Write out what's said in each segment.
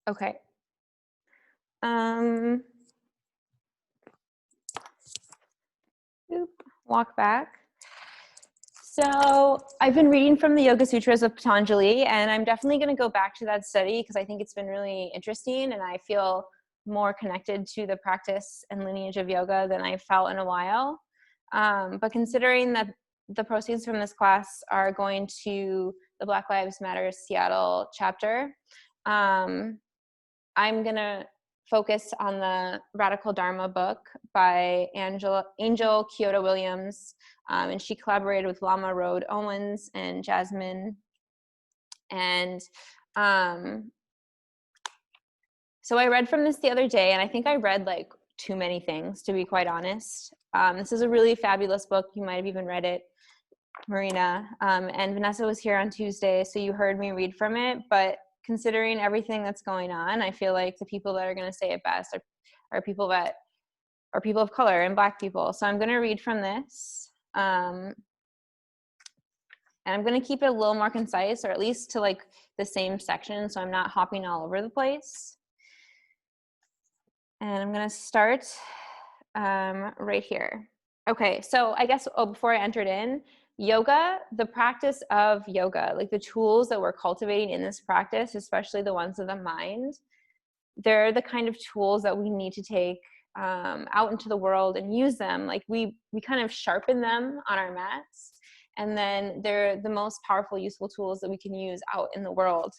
Okay. Um, walk back. So I've been reading from the Yoga Sutras of Patanjali, and I'm definitely going to go back to that study because I think it's been really interesting, and I feel more connected to the practice and lineage of yoga than I've felt in a while. But considering that the proceeds from this class are going to the Black Lives Matter Seattle chapter, I'm going to focus on the Radical Dharma book by Angel Kyodo Williams, and she collaborated with Lama Owens and Jasmine. And so I read from this the other day, and I think I read like too many things, to be quite honest. This is a really fabulous book. You might have even read it, Marina. And Vanessa was here on Tuesday, so you heard me read from it. But considering everything that's going on, I feel like the people that are going to say it best are people that are people of color and Black people. So I'm going to read from this. And I'm going to keep it a little more concise, or at least to like the same section, so I'm not hopping all over the place. And I'm going to start right here. Okay, so I guess, before I entered in, yoga, the practice of yoga, like the tools that we're cultivating in this practice, especially the ones of the mind, they're the kind of tools that we need to take out into the world and use them. Like we kind of sharpen them on our mats, and then they're the most powerful, useful tools that we can use out in the world.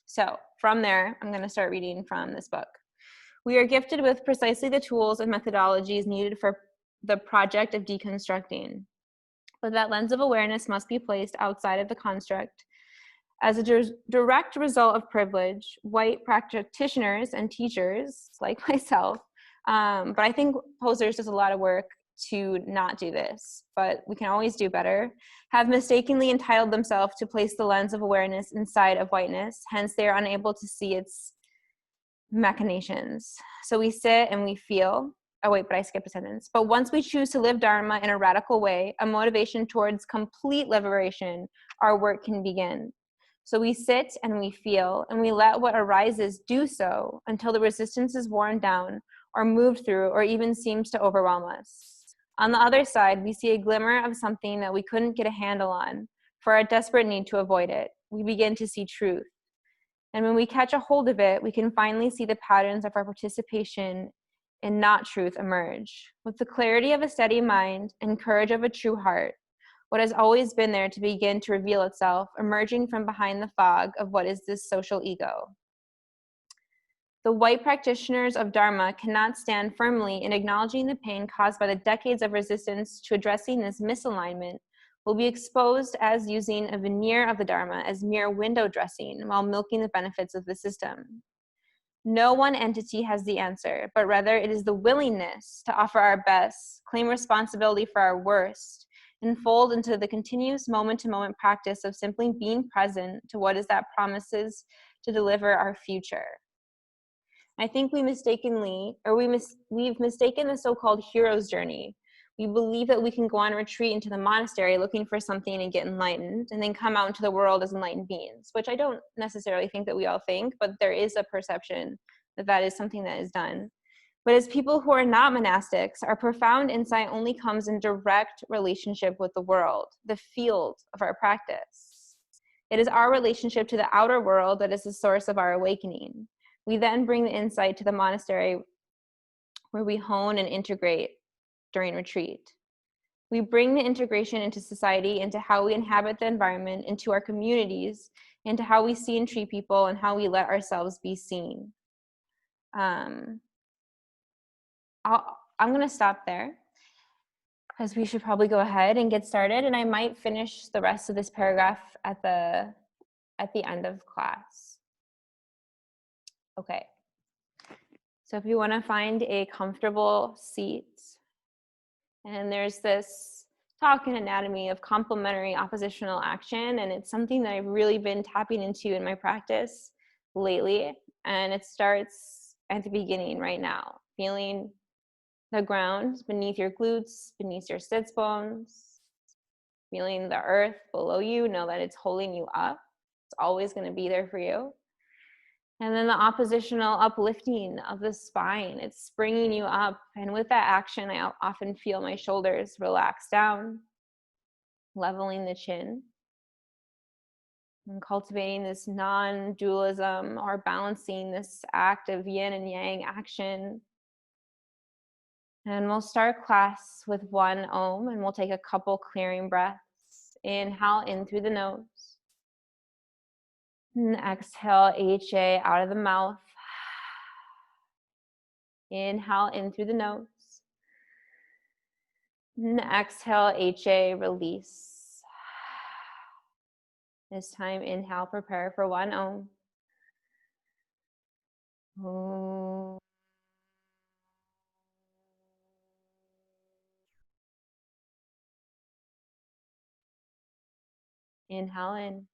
So from there, I'm going to start reading from this book. We are gifted with precisely the tools and methodologies needed for the project of deconstructing. But that lens of awareness must be placed outside of the construct. As a direct result of privilege, white practitioners and teachers, like myself, but I think Posers does a lot of work to not do this, but we can always do better, have mistakenly entitled themselves to place the lens of awareness inside of whiteness, hence they are unable to see its machinations. So we sit and we feel, oh wait, but I skipped a sentence. But once we choose to live Dharma in a radical way, a motivation towards complete liberation, our work can begin. So we sit and we feel, and we let what arises do so until the resistance is worn down or moved through or even seems to overwhelm us. On the other side, we see a glimmer of something that we couldn't get a handle on for our desperate need to avoid it. We begin to see truth. And when we catch a hold of it, we can finally see the patterns of our participation in not truth emerge. With the clarity of a steady mind and courage of a true heart, what has always been there to begin to reveal itself, emerging from behind the fog of what is this social ego. The white practitioners of Dharma cannot stand firmly in acknowledging the pain caused by the decades of resistance to addressing this misalignment, will be exposed as using a veneer of the Dharma as mere window dressing while milking the benefits of the system. No one entity has the answer, but rather it is the willingness to offer our best, claim responsibility for our worst, and fold into the continuous moment-to-moment practice of simply being present to what is that promises to deliver our future. I think we've mistaken the so-called hero's journey. We believe that we can go on a retreat into the monastery looking for something and get enlightened, and then come out into the world as enlightened beings, which I don't necessarily think that we all think, but there is a perception that that is something that is done. But as people who are not monastics, our profound insight only comes in direct relationship with the world, the field of our practice. It is our relationship to the outer world that is the source of our awakening. We then bring the insight to the monastery where we hone and integrate during retreat. We bring the integration into society, into how we inhabit the environment, into our communities, into how we see and treat people, and how we let ourselves be seen. I'm going to stop there because we should probably go ahead and get started, and I might finish the rest of this paragraph at the end of class. Okay. So if you want to find a comfortable seat, and there's this talk in anatomy of complementary oppositional action, and it's something that I've really been tapping into in my practice lately, and it starts at the beginning right now, feeling the ground beneath your glutes, beneath your sits bones, feeling the earth below you, know that it's holding you up. It's always going to be there for you. And then the oppositional uplifting of the spine. It's bringing you up. And with that action, I often feel my shoulders relax down, leveling the chin, and cultivating this non-dualism, or balancing this act of yin and yang action. And we'll start class with one Om, and we'll take a couple clearing breaths. Inhale in through the nose. And exhale, HA out of the mouth. Inhale in through the nose. And exhale, HA, release. This time, inhale, prepare for one Om. Om. Inhale in.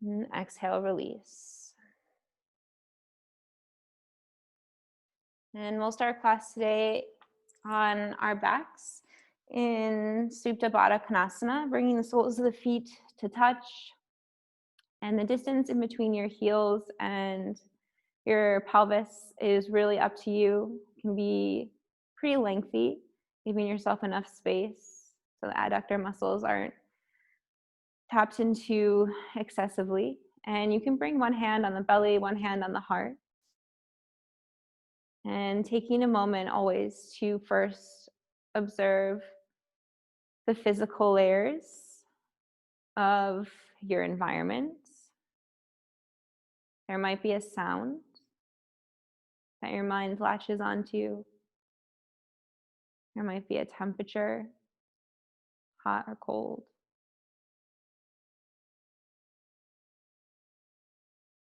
And exhale, release. And we'll start class today on our backs in Supta Baddha Konasana, bringing the soles of the feet to touch. And the distance in between your heels and your pelvis is really up to you. It can be pretty lengthy, giving yourself enough space so the adductor muscles aren't tapped into excessively. And you can bring one hand on the belly, one hand on the heart. And taking a moment always to first observe the physical layers of your environment. There might be a sound that your mind latches onto. There might be a temperature, hot or cold.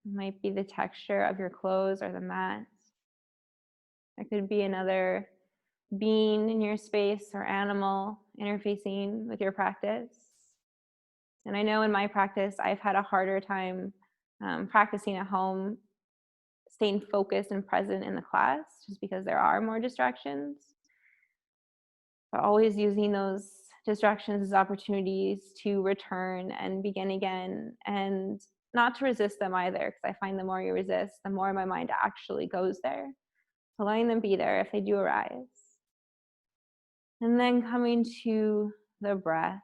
It might be the texture of your clothes or the mat. There could be another being in your space or animal interfacing with your practice. And I know in my practice, I've had a harder time practicing at home, staying focused and present in the class, just because there are more distractions. But always using those distractions as opportunities to return and begin again, and not to resist them either, because I find the more you resist, the more my mind actually goes there. So letting them be there if they do arise. And then coming to the breath.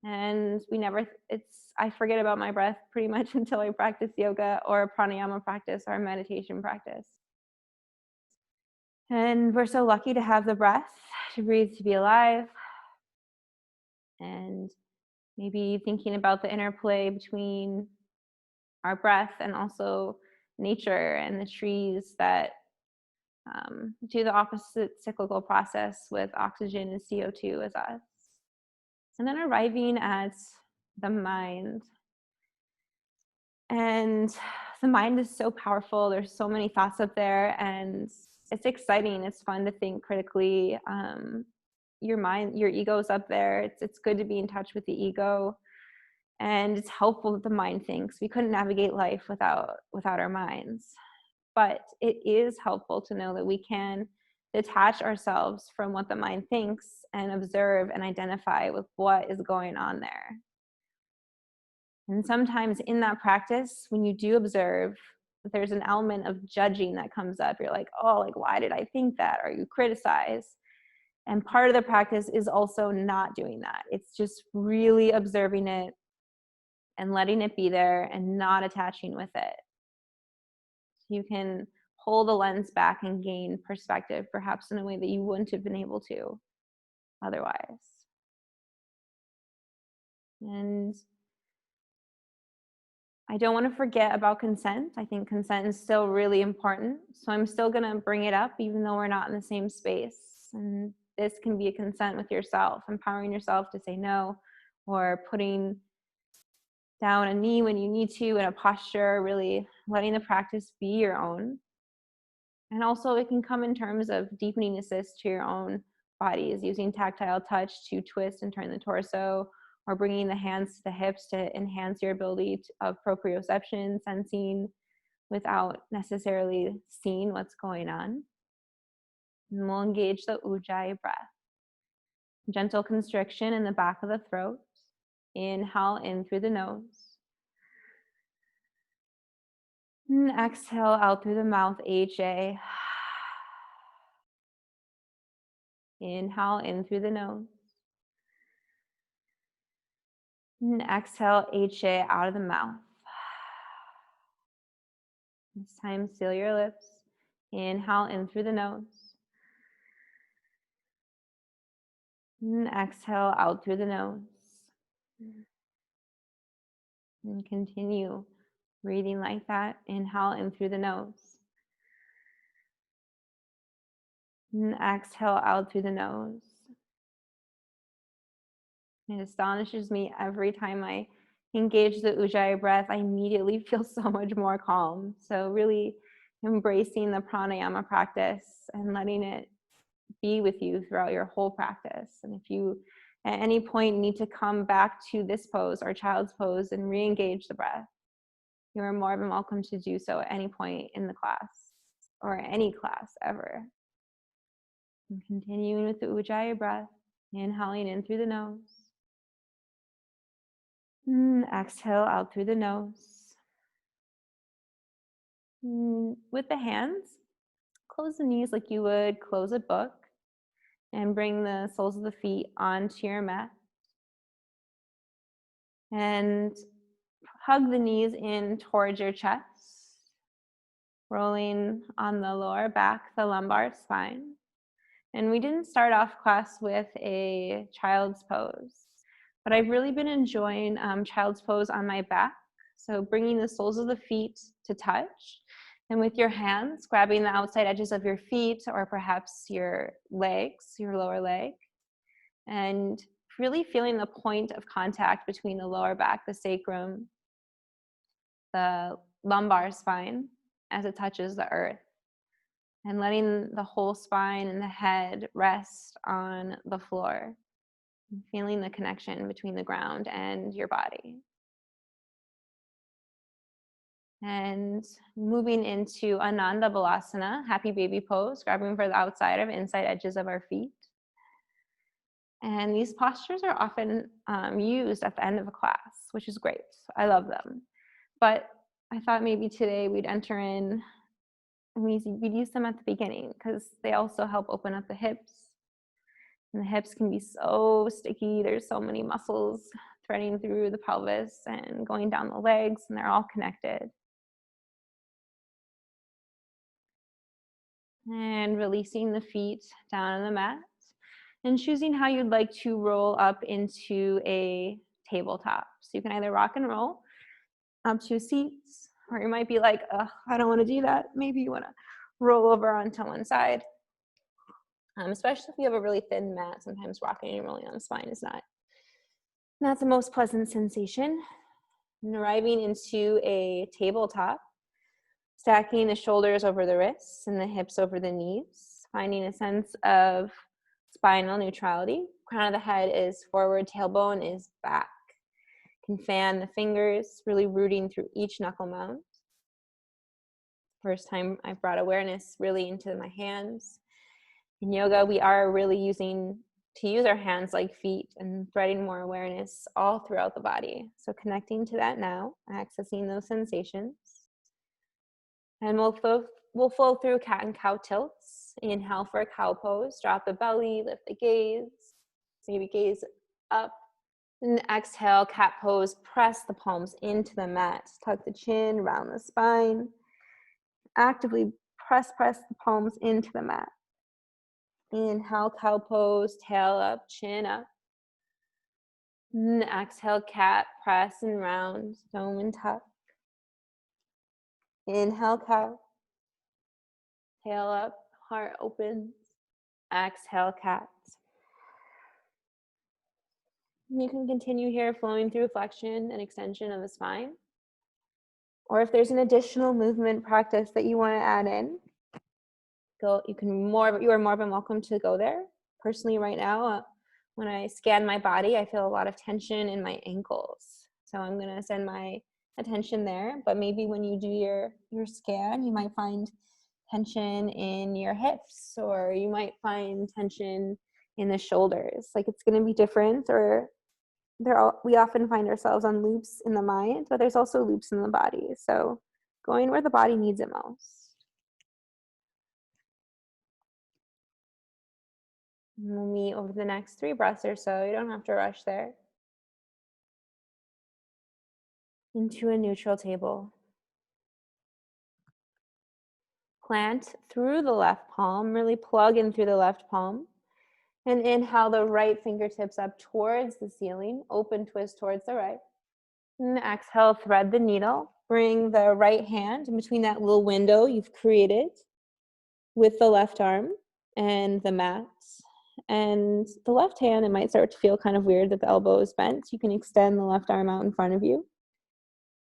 And I forget about my breath pretty much until I practice yoga or a pranayama practice or a meditation practice. And we're so lucky to have the breath, to breathe, to be alive. And maybe thinking about the interplay between our breath and also nature and the trees that do the opposite cyclical process with oxygen and CO2 as us. And then arriving at the mind. And the mind is so powerful. There's so many thoughts up there, and it's exciting. It's fun to think critically. Your mind, your ego is up there. It's good to be in touch with the ego, and it's helpful that the mind thinks. We couldn't navigate life without our minds. But it is helpful to know that we can detach ourselves from what the mind thinks and observe and identify with what is going on there. And sometimes in that practice, when you do observe, there's an element of judging that comes up. You're like, oh, like, why did I think that? Or you criticize. And part of the practice is also not doing that. It's just really observing it and letting it be there and not attaching with it. You can pull the lens back and gain perspective, perhaps in a way that you wouldn't have been able to otherwise. And I don't want to forget about consent. I think consent is still really important. So I'm still going to bring it up, even though we're not in the same space. And this can be a consent with yourself, empowering yourself to say no, or putting down a knee when you need to in a posture, really letting the practice be your own. And also it can come in terms of deepening assist to your own bodies, using tactile touch to twist and turn the torso, or bringing the hands to the hips to enhance your ability of proprioception, sensing without necessarily seeing what's going on. And we'll engage the Ujjayi breath. Gentle constriction in the back of the throat. Inhale in through the nose. And exhale out through the mouth, HA. Inhale in through the nose. And exhale, HA out of the mouth. This time, seal your lips. Inhale in through the nose. And exhale out through the nose. And continue breathing like that. Inhale in through the nose. And exhale out through the nose. It astonishes me every time I engage the Ujjayi breath, I immediately feel so much more calm. So really embracing the pranayama practice and letting it be with you throughout your whole practice. And if you at any point need to come back to this pose or child's pose and re-engage the breath, you are more than welcome to do so at any point in the class or any class ever. And continuing with the Ujjayi breath, inhaling in through the nose. Exhale out through the nose. With the hands, close the knees like you would close a book and bring the soles of the feet onto your mat. And hug the knees in towards your chest, rolling on the lower back, the lumbar spine. And we didn't start off class with a child's pose, but I've really been enjoying child's pose on my back. So bringing the soles of the feet to touch, and with your hands, grabbing the outside edges of your feet or perhaps your legs, your lower leg, and really feeling the point of contact between the lower back, the sacrum, the lumbar spine as it touches the earth, and letting the whole spine and the head rest on the floor, and feeling the connection between the ground and your body. And moving into Ananda Balasana, happy baby pose, grabbing for the outside of inside edges of our feet. And these postures are often used at the end of a class, which is great. I love them. But I thought maybe today we'd enter in, and we'd use them at the beginning because they also help open up the hips. And the hips can be so sticky. There's so many muscles threading through the pelvis and going down the legs, and they're all connected. And releasing the feet down on the mat and choosing how you'd like to roll up into a tabletop. So you can either rock and roll up to seats, or you might be like, I don't want to do that. Maybe you want to roll over onto one side. Especially if you have a really thin mat, sometimes rocking and rolling on the spine is not the most pleasant sensation. And arriving into a tabletop, stacking the shoulders over the wrists and the hips over the knees, finding a sense of spinal neutrality. Crown of the head is forward, tailbone is back. You can fan the fingers, really rooting through each knuckle mount. First time I've brought awareness really into my hands. In yoga, we are really use our hands like feet and threading more awareness all throughout the body. So connecting to that now, accessing those sensations. And we'll flow through cat and cow tilts. Inhale for a cow pose, drop the belly, lift the gaze, maybe gaze up. And exhale, cat pose, press the palms into the mat, tuck the chin, round the spine. Actively press the palms into the mat. Inhale, cow pose, tail up, chin up. And exhale, cat, press and round, dome and tuck. Inhale, cow. Tail up, heart opens. Exhale, cat. You can continue here flowing through flexion and extension of the spine. Or if there's an additional movement practice that you want to add in, you are more than welcome to go there. Personally, right now, when I scan my body, I feel a lot of tension in my ankles. So I'm going to send my attention there. But maybe when you do your scan, you might find tension in your hips, or you might find tension in the shoulders. Like, it's going to be different, or we often find ourselves on loops in the mind, but there's also loops in the body. So going where the body needs it most. And we'll meet over the next 3 breaths or so. You don't have to rush there. Into a neutral table. Plant through the left palm, really plug in through the left palm. And inhale the right fingertips up towards the ceiling, open twist towards the right. And exhale, thread the needle. Bring the right hand in between that little window you've created with the left arm and the mat. And the left hand, it might start to feel kind of weird that the elbow is bent. You can extend the left arm out in front of you,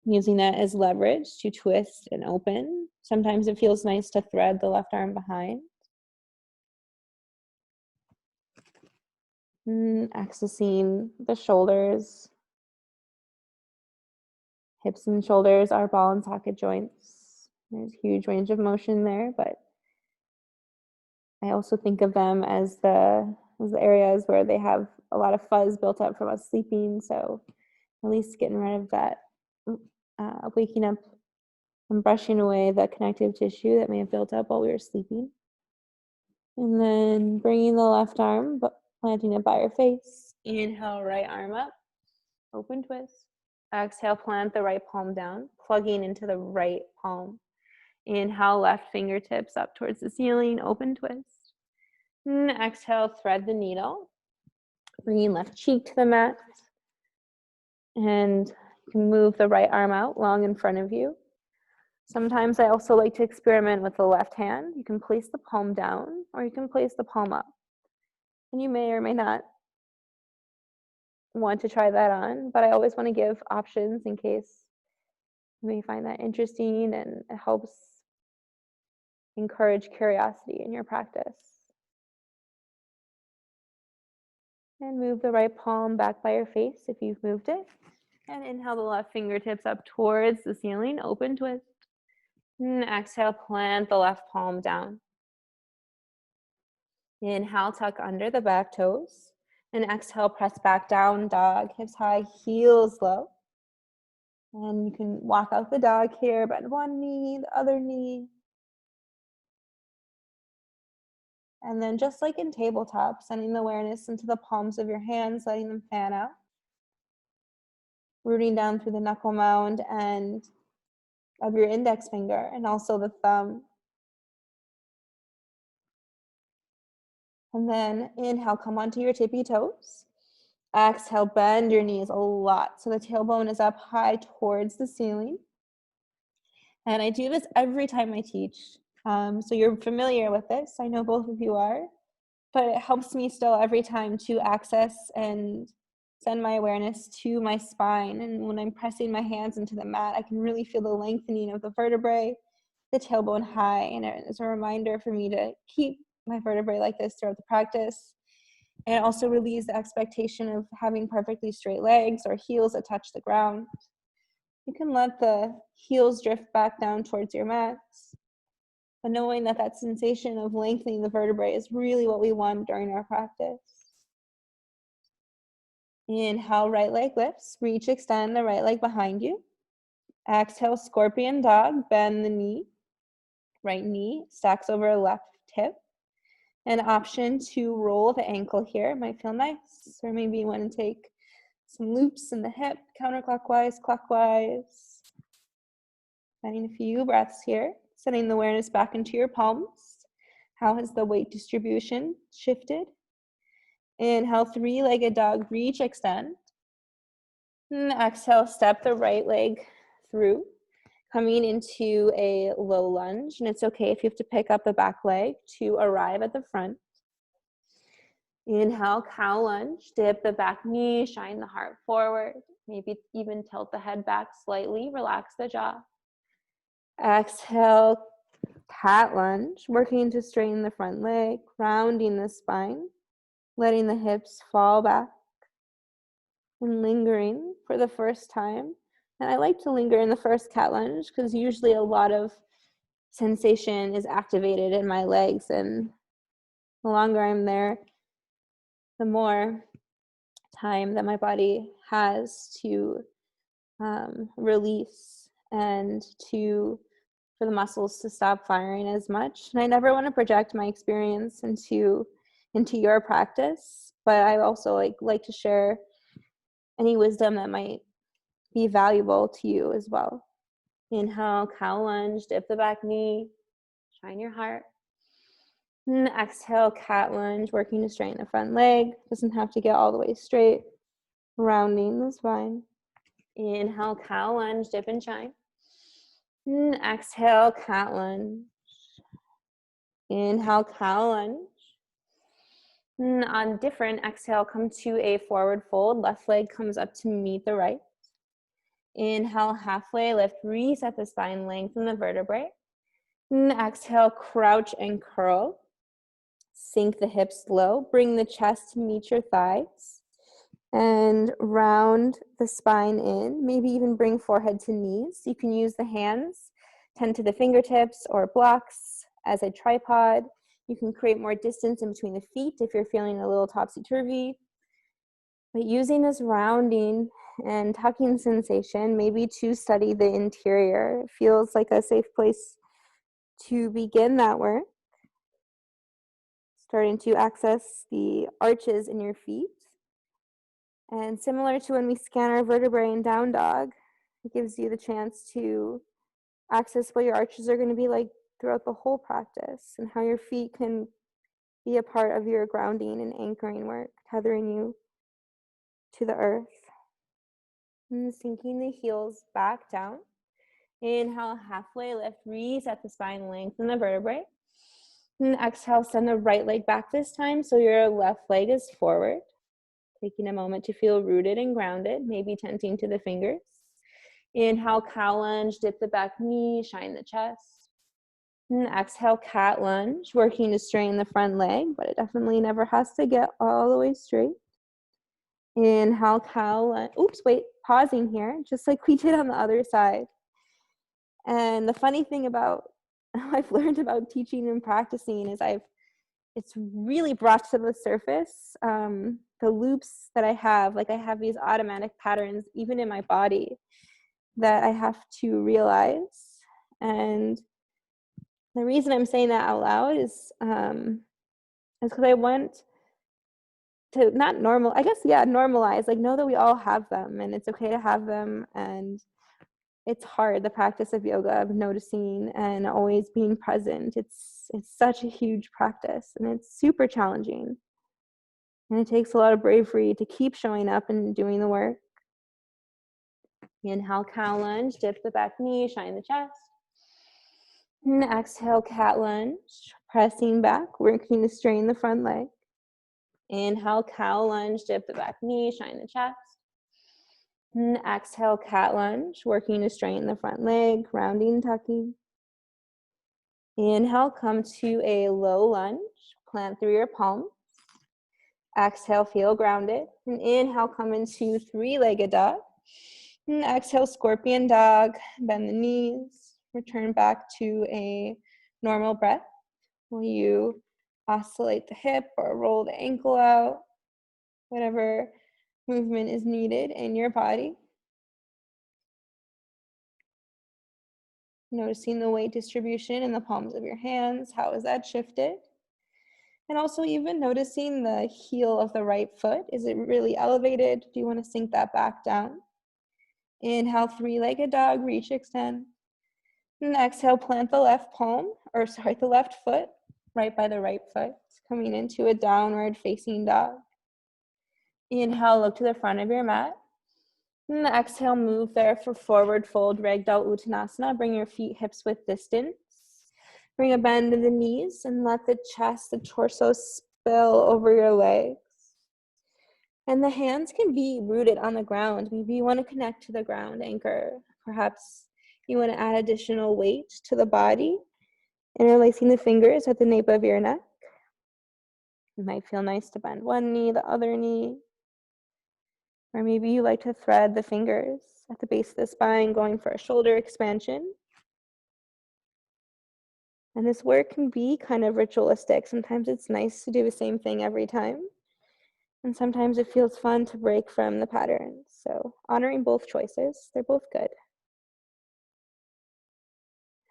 using that as leverage to twist and open. Sometimes it feels nice to thread the left arm behind. Accessing the shoulders. Hips and shoulders are ball and socket joints. There's a huge range of motion there, but I also think of them as the areas where they have a lot of fuzz built up from us sleeping. So at least getting rid of that, waking up and brushing away the connective tissue that may have built up while we were sleeping. And then bringing the left arm, but planting it by your face. Inhale, right arm up, open twist. Exhale, plant the right palm down, plugging into the right palm. Inhale, left fingertips up towards the ceiling, open twist. And exhale, thread the needle. Bringing left cheek to the mat. And you can move the right arm out long in front of you. Sometimes I also like to experiment with the left hand. You can place the palm down or you can place the palm up. And you may or may not want to try that on, but I always want to give options in case you may find that interesting, and it helps encourage curiosity in your practice. And move the right palm back by your face if you've moved it. And inhale the left fingertips up towards the ceiling, open twist. And exhale, plant the left palm down. Inhale, tuck under the back toes. And exhale, press back down dog, hips high, heels low. And you can walk out the dog here, bend one knee, the other knee. And then just like in tabletop, sending the awareness into the palms of your hands, letting them fan out. Rooting down through the knuckle mound and of your index finger and also the thumb. And then inhale, come onto your tippy toes. Exhale, bend your knees a lot. So the tailbone is up high towards the ceiling. And I do this every time I teach. So you're familiar with this. I know both of you are. But it helps me still every time to access and send my awareness to my spine. And when I'm pressing my hands into the mat, I can really feel the lengthening of the vertebrae, the tailbone high. And it's a reminder for me to keep my vertebrae like this throughout the practice. And it also relieves the expectation of having perfectly straight legs or heels that touch the ground. You can let the heels drift back down towards your mats. But knowing that that sensation of lengthening the vertebrae is really what we want during our practice. Inhale, right leg lifts. Reach, extend the right leg behind you. Exhale, scorpion dog. Bend the knee. Right knee stacks over left hip. An option to roll the ankle here might feel nice. Or maybe you want to take some loops in the hip, counterclockwise, clockwise. Adding a few breaths here. Sending the awareness back into your palms. How has the weight distribution shifted? Inhale, three-legged dog, reach, extend. And exhale, step the right leg through, coming into a low lunge. And it's okay if you have to pick up the back leg to arrive at the front. Inhale, cow lunge, dip the back knee, shine the heart forward. Maybe even tilt the head back slightly, relax the jaw. Exhale, cat lunge, working to straighten the front leg, rounding the spine, letting the hips fall back, and lingering for the first time. And I like to linger in the first cat lunge because usually a lot of sensation is activated in my legs, and the longer I'm there, the more time that my body has to release and for the muscles to stop firing as much. And I never want to project my experience into your practice, but I also like to share any wisdom that might be valuable to you as well. Inhale, cow lunge, dip the back knee, shine your heart. And exhale, cat lunge, working to straighten the front leg. Doesn't have to get all the way straight. Rounding the spine. Inhale, cow lunge, dip and shine. And exhale, cat lunge. Inhale, cow lunge. And on different, exhale, come to a forward fold. Left leg comes up to meet the right. Inhale, halfway lift, reset the spine, lengthen the vertebrae. And exhale, crouch and curl. Sink the hips low, bring the chest to meet your thighs. And round the spine in, maybe even bring forehead to knees. You can use the hands, tend to the fingertips or blocks as a tripod. You can create more distance in between the feet if you're feeling a little topsy-turvy. But using this rounding and tucking sensation, maybe to study the interior, it feels like a safe place to begin that work. Starting to access the arches in your feet. And similar to when we scan our vertebrae in down dog, it gives you the chance to access what your arches are going to be like throughout the whole practice and how your feet can be a part of your grounding and anchoring work, tethering you to the earth. And sinking the heels back down. Inhale, halfway lift, reset the spine, lengthen the vertebrae. And exhale, send the right leg back this time so your left leg is forward. Taking a moment to feel rooted and grounded, maybe tenting to the fingers. Inhale, cow lunge, dip the back knee, shine the chest. And exhale, cat lunge, working to straighten the front leg, but it definitely never has to get all the way straight. Inhale, cow lunge. Oops, wait, pausing here, just like we did on the other side. And the funny thing about I've learned about teaching and practicing is it's really brought to the surface the loops that I have. Like I have these automatic patterns even in my body that I have to realize. And the reason I'm saying that out loud is because I want to normalize, like know that we all have them and it's okay to have them. And it's hard, the practice of yoga, of noticing and always being present. It's such a huge practice and it's super challenging. And it takes a lot of bravery to keep showing up and doing the work. Inhale, cow lunge, dip the back knee, shine the chest. And exhale, cat lunge, pressing back, working to straighten the front leg. Inhale, cow lunge, dip the back knee, shine the chest. And exhale, cat lunge, working to straighten the front leg, rounding, tucking. Inhale, come to a low lunge, plant through your palms. Exhale, feel grounded. And inhale, come into three-legged dog. And exhale, scorpion dog, bend the knees, return back to a normal breath. Will you oscillate the hip or roll the ankle out? Whatever movement is needed in your body. Noticing the weight distribution in the palms of your hands. How is that shifted? And also even noticing the heel of the right foot. Is it really elevated? Do you want to sink that back down? Inhale, three-legged dog, reach, extend. And exhale, plant the left foot right by the right foot. Coming into a downward facing dog. Inhale, look to the front of your mat. And exhale, move there for forward fold, Ragdoll Uttanasana. Bring your feet hips width distance. Bring a bend in the knees and let the chest, the torso spill over your legs. And the hands can be rooted on the ground. Maybe you want to connect to the ground, anchor. Perhaps you want to add additional weight to the body. Interlacing the fingers at the nape of your neck. It might feel nice to bend one knee, the other knee. Or maybe you like to thread the fingers at the base of the spine, going for a shoulder expansion. And this work can be kind of ritualistic. Sometimes it's nice to do the same thing every time. And sometimes it feels fun to break from the patterns. So honoring both choices, they're both good.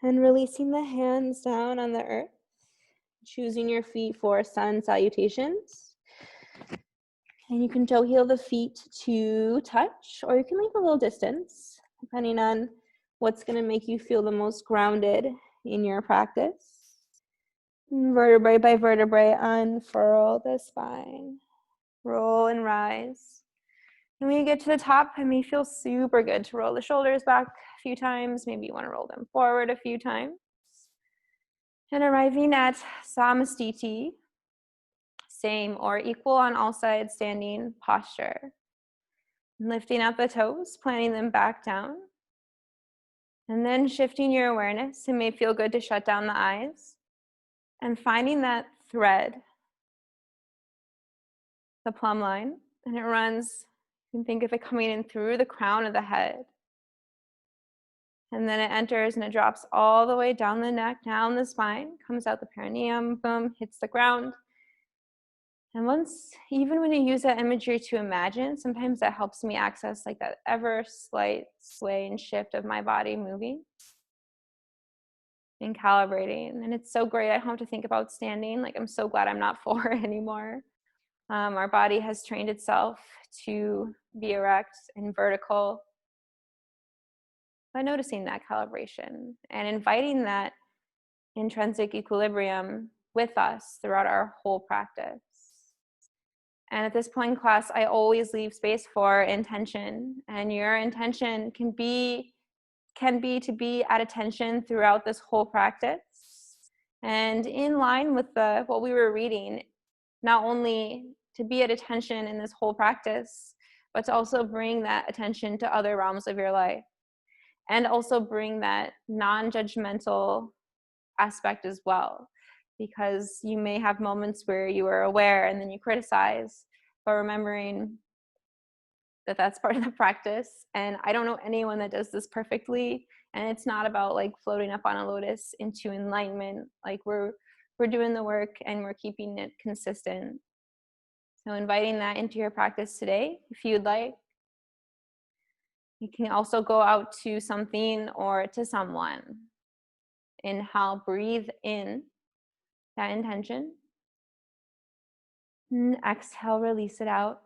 And releasing the hands down on the earth, choosing your feet for sun salutations. And you can toe heel the feet to touch, or you can leave a little distance, depending on what's going to make you feel the most grounded in your practice. Vertebrae by vertebrae, unfurl the spine. Roll and rise. And when you get to the top, it may feel super good to roll the shoulders back a few times. Maybe you want to roll them forward a few times. And arriving at Samastiti, same or equal on all sides standing posture. Lifting out the toes, planting them back down. And then shifting your awareness. It may feel good to shut down the eyes. And finding that thread, the plumb line, and it runs, you can think of it coming in through the crown of the head. And then it enters and it drops all the way down the neck, down the spine, comes out the perineum, boom, hits the ground. And once, even when you use that imagery to imagine, sometimes that helps me access like that ever slight sway and shift of my body moving and calibrating. And it's so great. I don't have to think about standing. Like, I'm so glad I'm not 4 anymore. Our body has trained itself to be erect and vertical by noticing that calibration and inviting that intrinsic equilibrium with us throughout our whole practice. And at this point in class, I always leave space for intention, and your intention can be to be at attention throughout this whole practice. And in line with what we were reading, not only to be at attention in this whole practice, but to also bring that attention to other realms of your life. And also bring that non-judgmental aspect as well, because you may have moments where you are aware and then you criticize, but remembering that that's part of the practice. And I don't know anyone that does this perfectly. And it's not about like floating up on a lotus into enlightenment. Like we're doing the work and we're keeping it consistent. So inviting that into your practice today, if you'd like. You can also go out to something or to someone. Inhale, breathe in that intention. And exhale, release it out.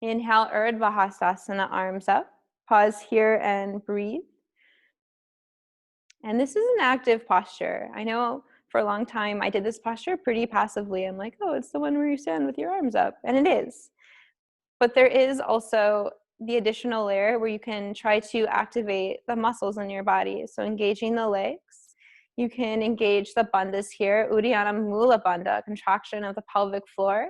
Inhale, Urdhva Hastasana, arms up. Pause here and breathe. And this is an active posture. I know for a long time I did this posture pretty passively. I'm like, oh, it's the one where you stand with your arms up. And it is. But there is also the additional layer where you can try to activate the muscles in your body. So engaging the legs. You can engage the bandhas here, Uddiyana Mula Bandha, contraction of the pelvic floor,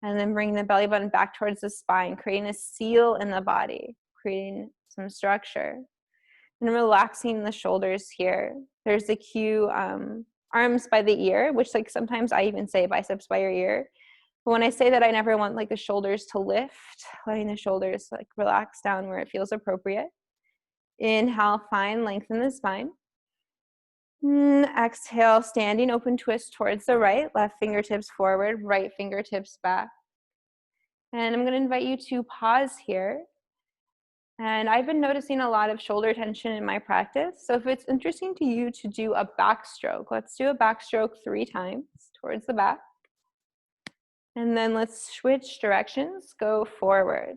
and then bring the belly button back towards the spine, creating a seal in the body, creating some structure. And relaxing the shoulders here. There's the cue, arms by the ear, which like sometimes I even say biceps by your ear. But when I say that, I never want like the shoulders to lift, letting the shoulders like relax down where it feels appropriate. Inhale, find lengthen the spine. Exhale, standing open twist towards the right, left fingertips forward, right fingertips back. And I'm going to invite you to pause here. And I've been noticing a lot of shoulder tension in my practice. So if it's interesting to you to do a backstroke, let's do a backstroke 3 times towards the back. And then let's switch directions, go forward.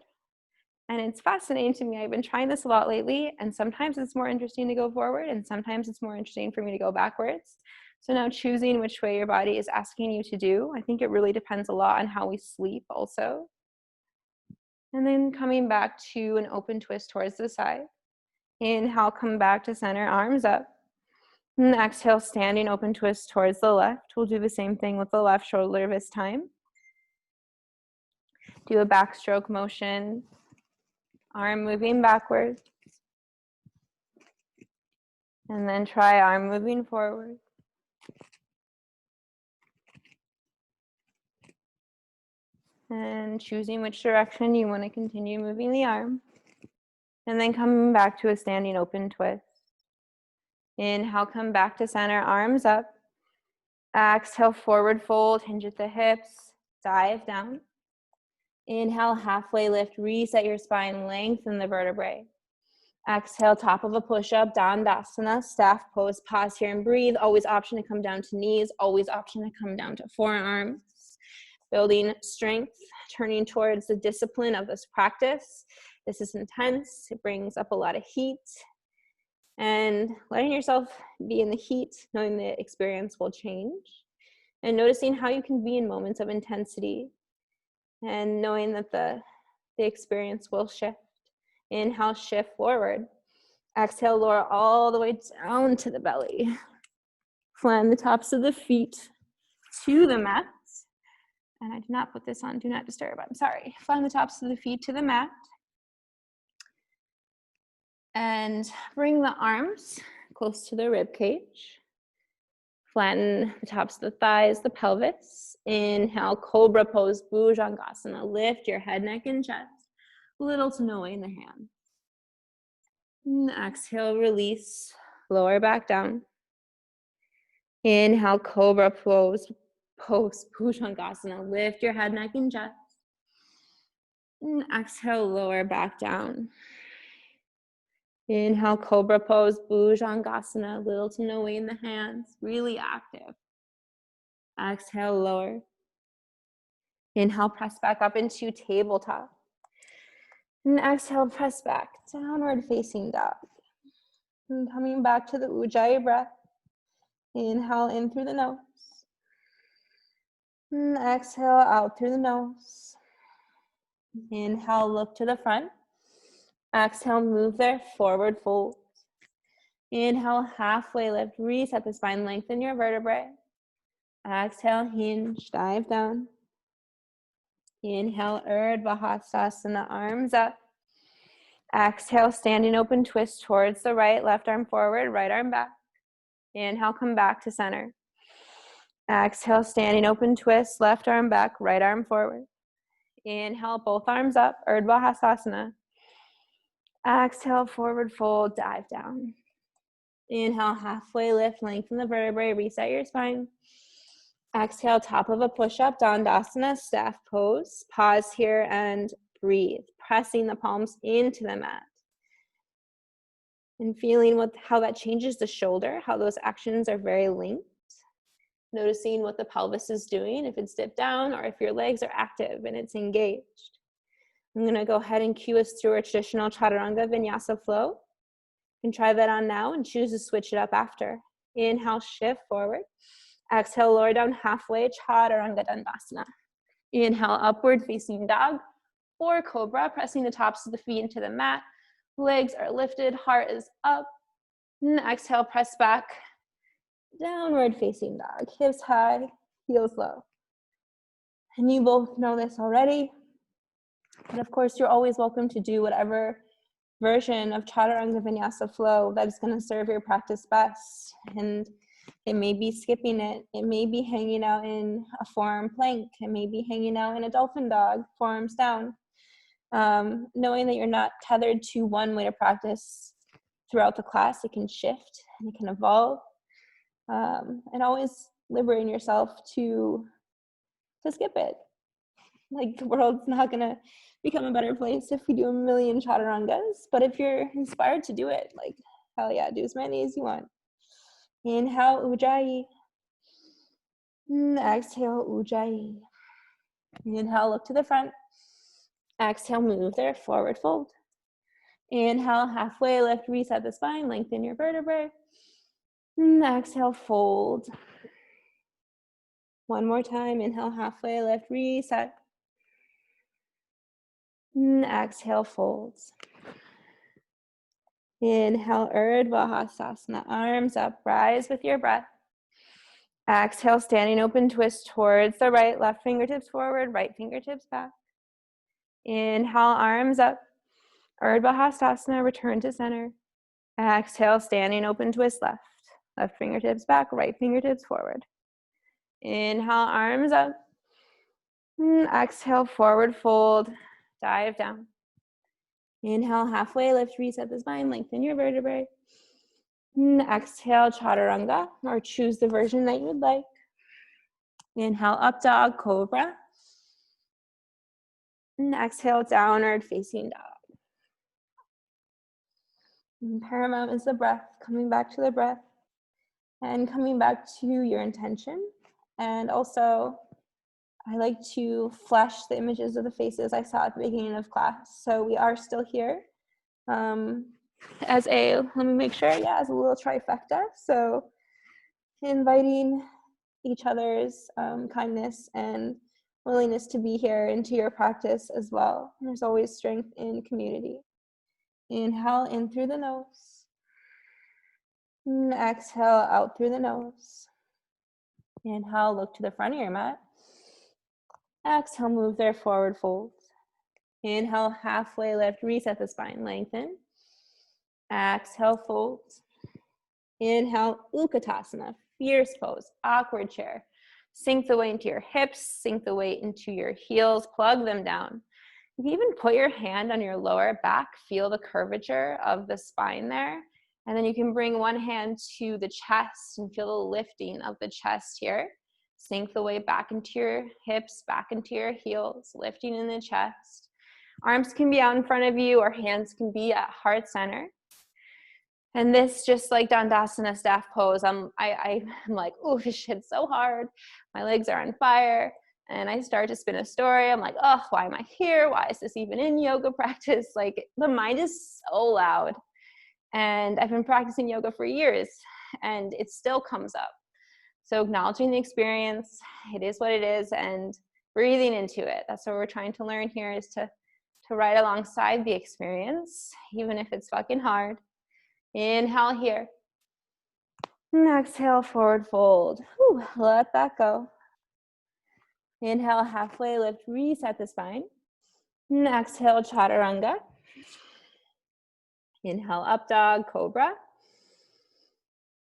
And it's fascinating to me. I've been trying this a lot lately, and sometimes it's more interesting to go forward, and sometimes it's more interesting for me to go backwards. So now choosing which way your body is asking you to do, I think it really depends a lot on how we sleep also. And then coming back to an open twist towards the side. Inhale, come back to center, arms up. And exhale, standing open twist towards the left. We'll do the same thing with the left shoulder this time. Do a backstroke motion, arm moving backward. And then try arm moving forward. And choosing which direction you want to continue moving the arm. And then coming back to a standing open twist. Inhale, come back to center, arms up. Exhale, forward fold, hinge at the hips, dive down. Inhale, halfway lift, reset your spine, lengthen the vertebrae. Exhale, top of a push-up, Dandasana, staff pose, pause here and breathe. Always option to come down to knees, always option to come down to forearms. Building strength, turning towards the discipline of this practice. This is intense, it brings up a lot of heat. And letting yourself be in the heat, knowing the experience will change. And noticing how you can be in moments of intensity. And knowing that the experience will shift. Inhale, shift forward. Exhale, lower all the way down to the belly. Flatten the tops of the feet to the mat. And I did not put this on, do not disturb, I'm sorry. Flatten the tops of the feet to the mat. And bring the arms close to the rib cage. Flatten the tops of the thighs, the pelvis. Inhale, cobra pose, Bhujangasana. Lift your head, neck, and chest. Little to no weight in the hands. And exhale, release, lower back down. Inhale, cobra pose, Bhujangasana. Lift your head, neck, and chest. And exhale, lower back down. Inhale, cobra pose, Bhujangasana. Little to no weight in the hands, really active. Exhale, lower. Inhale, press back up into tabletop. And exhale, press back, downward facing dog. And coming back to the Ujjayi breath. Inhale in through the nose. And exhale out through the nose. Inhale, look to the front. Exhale, move there, forward fold. Inhale, halfway lift, reset the spine, lengthen your vertebrae. Exhale, hinge, dive down. Inhale, Urdhva Hastasana, arms up. Exhale, standing open twist towards the right, left arm forward, right arm back. Inhale, come back to center. Exhale, standing open twist, left arm back, right arm forward. Inhale, both arms up, Urdhva Hastasana. Exhale, forward fold, dive down. Inhale, halfway lift, lengthen the vertebrae, reset your spine. Exhale, top of a push-up, Dandasana, staff pose. Pause here and breathe, pressing the palms into the mat. And feeling how that changes the shoulder, how those actions are very linked. Noticing what the pelvis is doing, if it's dipped down or if your legs are active and it's engaged. I'm gonna go ahead and cue us through our traditional Chaturanga Vinyasa flow. You can try that on now and choose to switch it up after. Inhale, shift forward. Exhale, lower down halfway, Chaturanga Dandasana. Inhale, upward facing dog or cobra, pressing the tops of the feet into the mat. Legs are lifted, heart is up. And exhale, press back, downward facing dog. Hips high, heels low. And you both know this already. But of course, you're always welcome to do whatever version of Chaturanga Vinyasa flow that is going to serve your practice best. And it may be skipping it. It may be hanging out in a forearm plank. It may be hanging out in a dolphin dog, forearms down. Knowing that you're not tethered to one way to practice throughout the class, it can shift and it can evolve. And always liberating yourself to skip it. Like, the world's not gonna become a better place if we do a million chaturangas, but if you're inspired to do it, like, hell yeah, do as many as you want. Inhale, Ujjayi. Exhale, Ujjayi. Inhale, look to the front. Exhale, move there, forward fold. Inhale, halfway lift, reset the spine, lengthen your vertebrae. Exhale, fold. One more time, inhale, halfway lift, reset. Exhale, folds. Inhale, Urdhva Hastasana, arms up, rise with your breath. Exhale, standing open twist towards the right, left fingertips forward, right fingertips back. Inhale, arms up, Urdhva Hastasana, return to center. Exhale, standing open twist left, left fingertips back, right fingertips forward. Inhale, arms up. Exhale, forward fold, dive down. Inhale, halfway lift, reset the spine, lengthen your vertebrae. Exhale, Chaturanga, or choose the version that you'd like. Inhale, up dog, cobra. And exhale, downward facing dog. And paramount is the breath, coming back to the breath and coming back to your intention. And also, I like to flash the images of the faces I saw at the beginning of class. So we are still here as a, let me make sure, yeah, as a little trifecta. So inviting each other's kindness and willingness to be here into your practice as well. There's always strength in community. Inhale in through the nose. And exhale out through the nose. Inhale, look to the front of your mat. Exhale, move there, forward fold. Inhale, halfway lift, reset the spine, lengthen. Exhale, fold. Inhale, Utkatasana, fierce pose, awkward chair. Sink the weight into your hips, sink the weight into your heels, plug them down. You can even put your hand on your lower back, feel the curvature of the spine there. And then you can bring one hand to the chest and feel the lifting of the chest here. Sink the weight back into your hips, back into your heels, lifting in the chest. Arms can be out in front of you or hands can be at heart center. And this, just like Dandasana staff pose, I'm like, oh, this shit's so hard. My legs are on fire. And I start to spin a story. I'm like, oh, why am I here? Why is this even in yoga practice? Like, the mind is so loud. And I've been practicing yoga for years, and it still comes up. So acknowledging the experience, it is what it is, and breathing into it. That's what we're trying to learn here, is to ride alongside the experience, even if it's fucking hard. Inhale here. And exhale, forward fold. Whew, let that go. Inhale, halfway lift, reset the spine. And exhale, chaturanga. Inhale, up dog, cobra.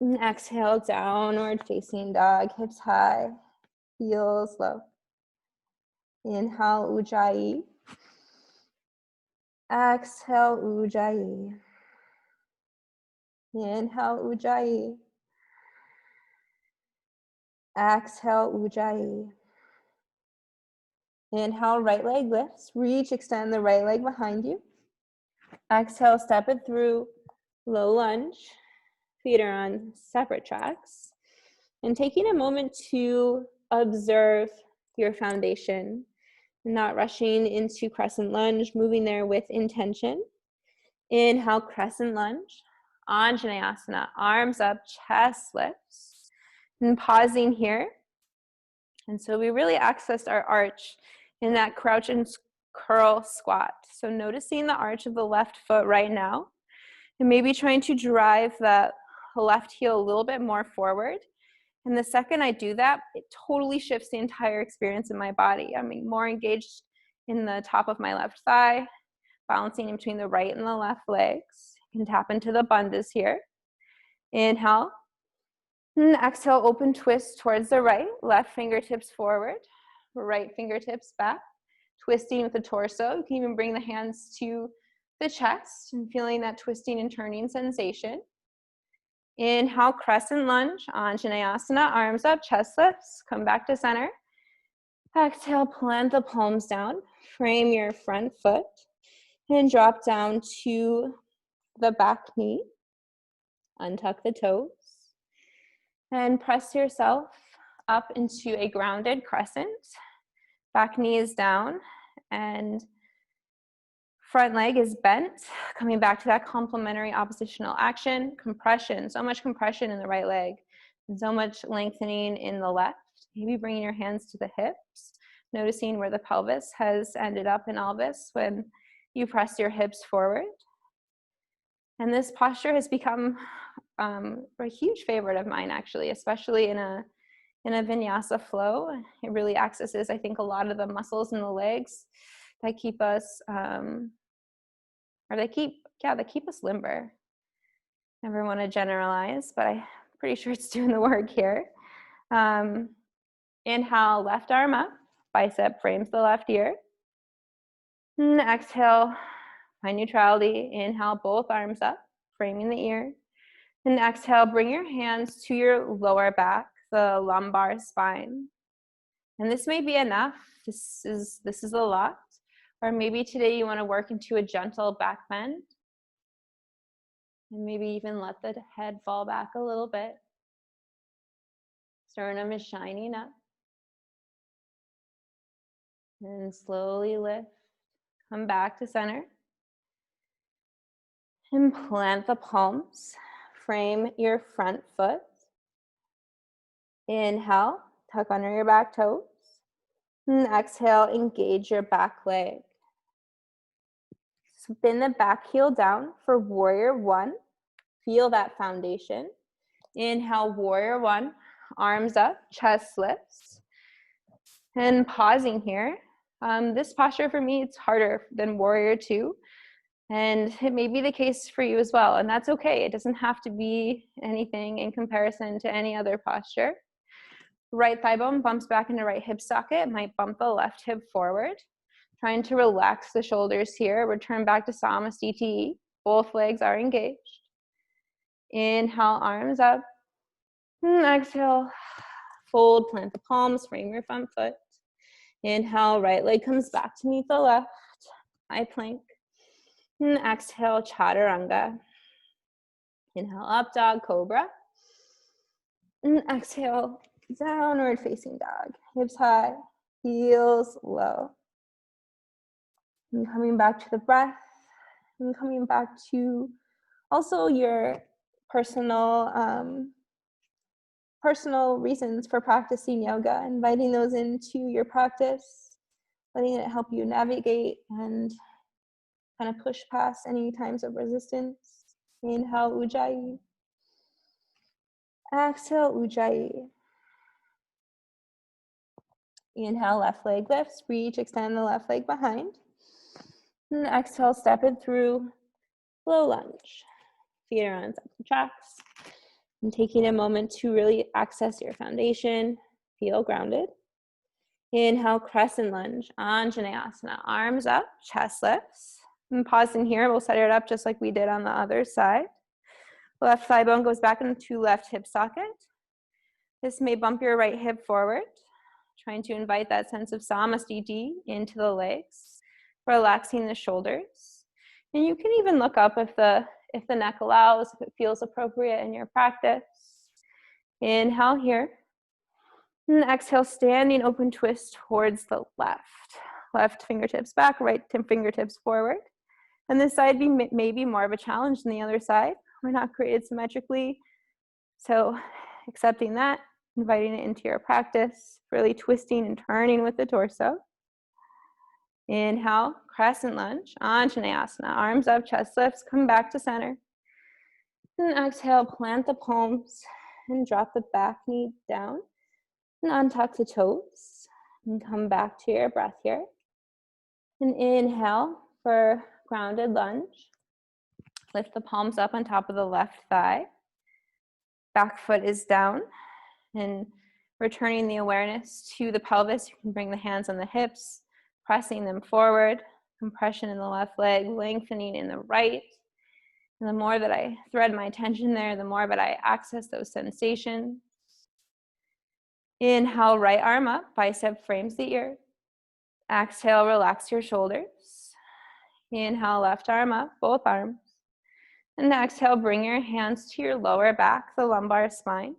And exhale, downward facing dog, hips high, heels low. Inhale, ujjayi. Exhale, ujjayi. Inhale, ujjayi. Exhale, ujjayi. Inhale, right leg lifts. Reach, extend the right leg behind you. Exhale, step it through, low lunge. Feet are on separate tracks. And taking a moment to observe your foundation, not rushing into crescent lunge, moving there with intention. Inhale, crescent lunge. Anjaneyasana, arms up, chest lifts. And pausing here. And so we really accessed our arch in that crouch and curl squat. So noticing the arch of the left foot right now, and maybe trying to drive that left heel a little bit more forward. And the second I do that, it totally shifts the entire experience in my body. I'm more engaged in the top of my left thigh, balancing in between the right and the left legs. You can tap into the bandhas here. Inhale. And exhale, open twist towards the right. Left fingertips forward, right fingertips back. Twisting with the torso. You can even bring the hands to the chest and feeling that twisting and turning sensation. Inhale, crescent lunge, Anjaneyasana, arms up, chest lifts, come back to center. Exhale, plant the palms down, frame your front foot, and drop down to the back knee. Untuck the toes, and press yourself up into a grounded crescent. Back knee is down, and front leg is bent, coming back to that complementary oppositional action. Compression, so much compression in the right leg, and so much lengthening in the left. Maybe bringing your hands to the hips, noticing where the pelvis has ended up in all this when you press your hips forward. And this posture has become a huge favorite of mine, actually, especially in a vinyasa flow. It really accesses, I think, a lot of the muscles in the legs that keep us, they keep us limber. Never want to generalize, but I'm pretty sure it's doing the work here. Inhale, left arm up, bicep frames the left ear. And exhale, find neutrality. Inhale, both arms up, framing the ear. And exhale, bring your hands to your lower back, the lumbar spine. And this may be enough. This is a lot. Or maybe today you want to work into a gentle back bend. And maybe even let the head fall back a little bit. Sternum is shining up. And slowly lift. Come back to center. And plant the palms. Frame your front foot. Inhale, tuck under your back toes. And exhale, engage your back leg. Spin the back heel down for warrior one. Feel that foundation. Inhale, warrior one. Arms up, chest lifts. And pausing here. This posture for me, it's harder than warrior two. And it may be the case for you as well. And that's okay. It doesn't have to be anything in comparison to any other posture. Right thigh bone bumps back into right hip socket. Might bump the left hip forward. Trying to relax the shoulders here. Return back to Samasthiti. Both legs are engaged. Inhale, arms up. And exhale, fold, plant the palms, frame your front foot. Inhale, right leg comes back to meet the left. High plank. And exhale, chaturanga. Inhale, up dog, cobra. And exhale, downward facing dog. Hips high, heels low. And coming back to the breath. And coming back to also your personal reasons for practicing yoga, inviting those into your practice, letting it help you navigate and kind of push past any times of resistance. Inhale, Ujjayi. Exhale, Ujjayi. Inhale, left leg lifts, reach, extend the left leg behind. And exhale, step it through, low lunge. Feet are on top of the tracks. And taking a moment to really access your foundation, feel grounded. Inhale, crescent lunge, Anjaneyasana. Arms up, chest lifts. And pausing here, we'll set it up just like we did on the other side. Left thigh bone goes back into left hip socket. This may bump your right hip forward, trying to invite that sense of Samasthiti into the legs, relaxing the shoulders. And you can even look up if the neck allows, if it feels appropriate in your practice. Inhale here. And exhale, standing open twist towards the left. Left fingertips back, right fingertips forward. And this side may be more of a challenge than the other side. We're not created symmetrically. So accepting that, inviting it into your practice, really twisting and turning with the torso. Inhale, crescent lunge, Anjaneyasana. Arms up, chest lifts, come back to center. And exhale, plant the palms and drop the back knee down. And untuck the toes. And come back to your breath here. And inhale for grounded lunge. Lift the palms up on top of the left thigh. Back foot is down. And returning the awareness to the pelvis, you can bring the hands on the hips, pressing them forward. Compression in the left leg, lengthening in the right. And the more that I thread my attention there, the more that I access those sensations. Inhale, right arm up, bicep frames the ear. Exhale, relax your shoulders. Inhale, left arm up, both arms. And exhale, bring your hands to your lower back, the lumbar spine.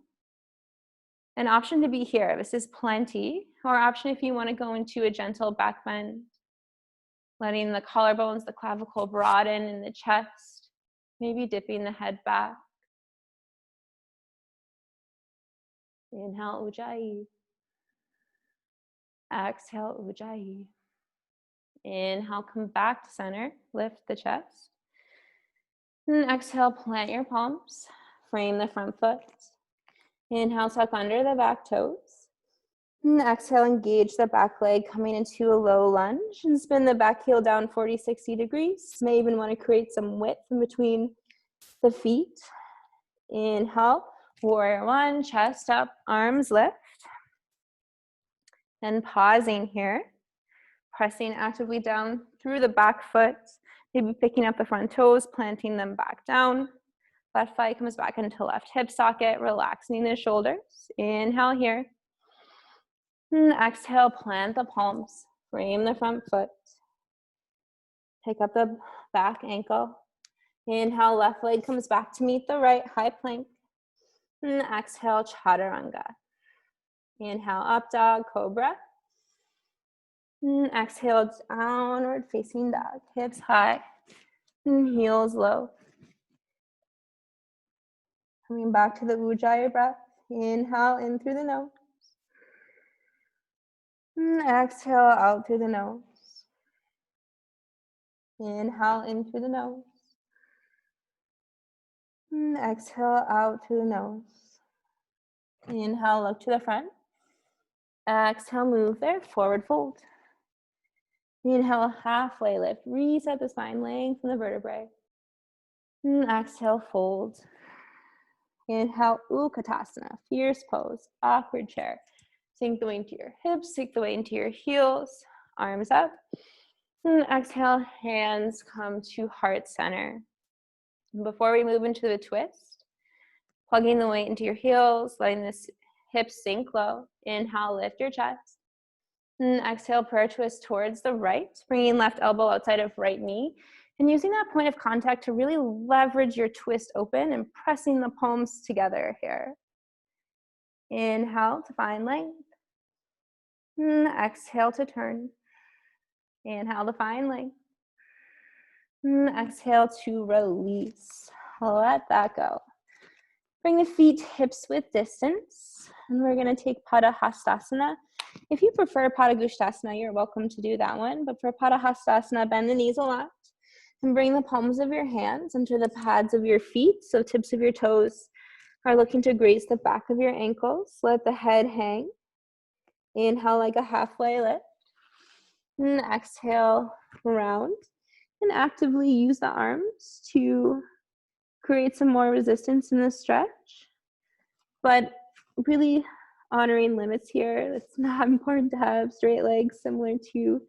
An option to be here, this is plenty, or option if you want to go into a gentle back bend, letting the collarbones, the clavicle broaden in the chest, maybe dipping the head back. Inhale, Ujjayi. Exhale, Ujjayi. Inhale, come back to center, lift the chest. And exhale, plant your palms, frame the front foot. Inhale, tuck under the back toes. And exhale, engage the back leg, coming into a low lunge, and spin the back heel down 40-60 degrees. May even want to create some width in between the feet. Inhale, warrior one, chest up, arms lift. And pausing here, pressing actively down through the back foot, maybe picking up the front toes, planting them back down. Left thigh comes back into left hip socket, relaxing the shoulders. Inhale here. And exhale, plant the palms, frame the front foot. Pick up the back ankle. Inhale, left leg comes back to meet the right, high plank. And exhale, chaturanga. Inhale, up dog, cobra. And exhale, downward facing dog. Hips high and heels low. Coming back to the ujjayi breath. Inhale in through the nose. And exhale out through the nose. Inhale in through the nose. And exhale out through the nose. Inhale, look to the front. Exhale, move there, forward fold. Inhale, halfway lift. Reset the spine, lengthen the vertebrae. And exhale, fold. Inhale, Utkatasana, fierce pose, awkward chair. Sink the weight into your hips, sink the weight into your heels, arms up. And exhale, hands come to heart center. Before we move into the twist, plugging the weight into your heels, letting the hips sink low. Inhale, lift your chest. And exhale, prayer twist towards the right, bringing left elbow outside of right knee. And using that point of contact to really leverage your twist open and pressing the palms together here. Inhale to find length. And exhale to turn. Inhale to find length. And exhale to release. Let that go. Bring the feet hips width distance. And we're going to take Padahastasana. If you prefer Padagustasana, you're welcome to do that one. But for Padahastasana, bend the knees a lot. And bring the palms of your hands under the pads of your feet. So tips of your toes are looking to graze the back of your ankles. Let the head hang. Inhale like a halfway lift. And exhale, round. And actively use the arms to create some more resistance in the stretch. But really honoring limits here. It's not important to have straight legs similar to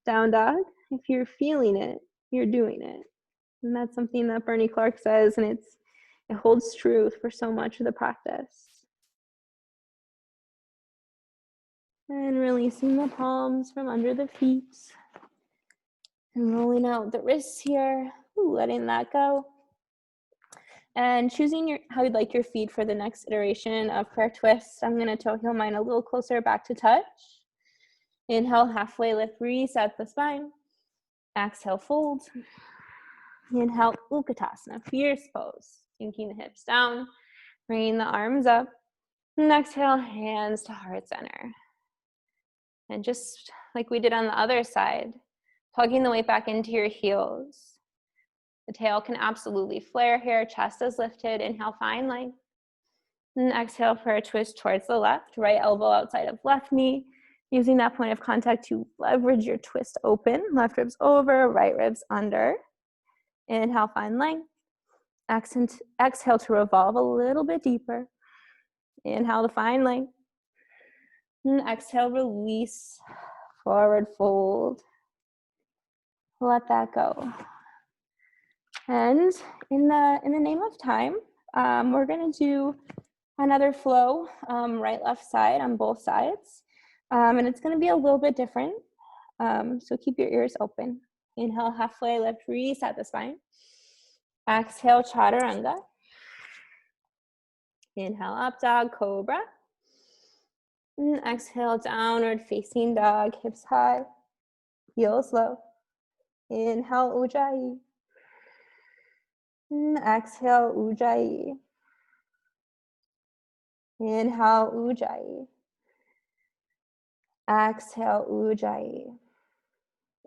down dog. If you're feeling it, you're doing it. And that's something that Bernie Clark says, and it holds true for so much of the practice. And releasing the palms from under the feet. And rolling out the wrists here, letting that go. And choosing how you'd like your feet for the next iteration of prayer twist. I'm going to toe heel mine a little closer back to touch. Inhale, halfway lift, reset the spine. Exhale, fold. Inhale, Utkatasana, fierce pose. Sinking the hips down, bringing the arms up. And exhale, hands to heart center. And just like we did on the other side, plugging the weight back into your heels. The tail can absolutely flare here, chest is lifted. Inhale, find length. And exhale for a twist towards the left, right elbow outside of left knee. Using that point of contact to leverage your twist open. Left ribs over, right ribs under. Inhale, find length. Exhale to revolve a little bit deeper. Inhale to find length. And exhale, release, forward fold. Let that go. And in the name of time, we're going to do another flow, right, left side on both sides. And it's going to be a little bit different. So keep your ears open. Inhale, halfway lift, reset the spine. Exhale, chaturanga. Inhale, up dog, cobra. And exhale, downward facing dog, hips high, heels low. Inhale, ujjayi. And exhale, ujjayi. Inhale, ujjayi. Exhale, ujjayi.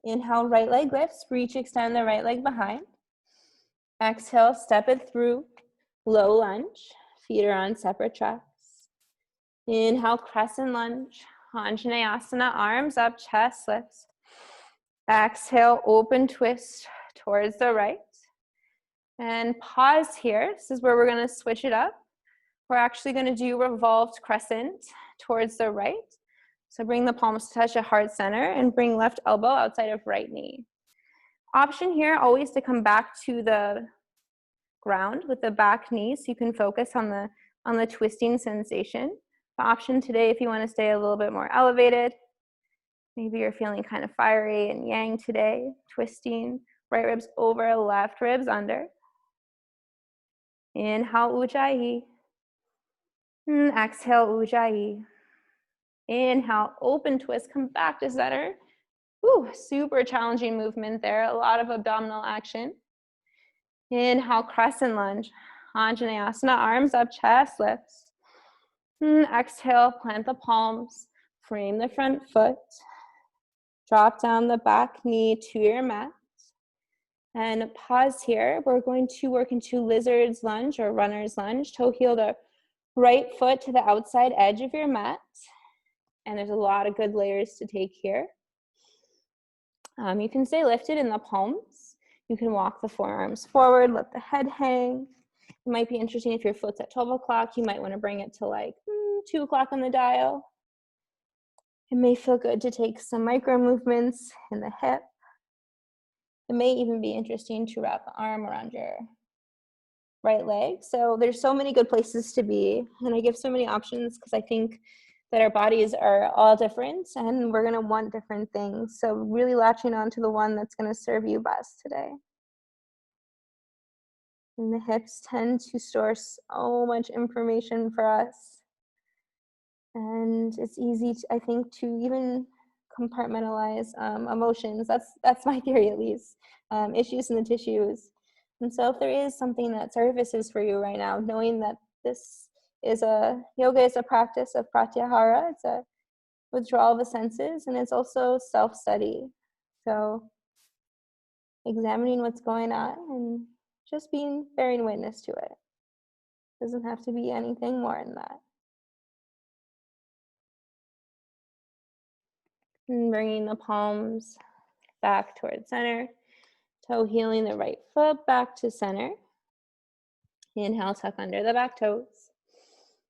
Inhale, right leg lifts, reach, extend the right leg behind. Exhale, step it through, low lunge, feet are on separate tracks. Inhale, crescent lunge, Anjaneyasana, arms up, chest lifts. Exhale, open twist towards the right. And pause here. This is where we're going to switch it up. We're actually going to do revolved crescent towards the right. So bring the palms to touch at heart center and bring left elbow outside of right knee. Option here always to come back to the ground with the back knee so you can focus on the twisting sensation. The option today, if you want to stay a little bit more elevated, maybe you're feeling kind of fiery and yang today, twisting right ribs over, left ribs under. Inhale, Ujjayi. Exhale, Ujjayi. Inhale, open twist, come back to center. Ooh, super challenging movement there, a lot of abdominal action. Inhale, crescent lunge. Anjaneyasana, arms up, chest lifts. Exhale, plant the palms, frame the front foot. Drop down the back knee to your mat. And pause here. We're going to work into lizard's lunge or runner's lunge. Toe heel the right foot to the outside edge of your mat. And there's a lot of good layers to take here. You can stay lifted in the palms. You can walk the forearms forward, let the head hang. It might be interesting if your foot's at 12 o'clock, you might want to bring it to like 2 o'clock on the dial. It may feel good to take some micro movements in the hip. It may even be interesting to wrap the arm around your right leg. So there's so many good places to be, and I give so many options because I think that our bodies are all different and we're gonna want different things. So really latching on to the one that's gonna serve you best today. And the hips tend to store so much information for us. And it's easy, I think, to even compartmentalize emotions. That's my theory, at least. Issues in the tissues. And so if there is something that surfaces for you right now, knowing that this is yoga is a practice of pratyahara, it's a withdrawal of the senses, and it's also self-study. So examining what's going on and just bearing witness to it. Doesn't have to be anything more than that. And bringing the palms back towards center. Toe heeling the right foot back to center. Inhale, tuck under the back toes.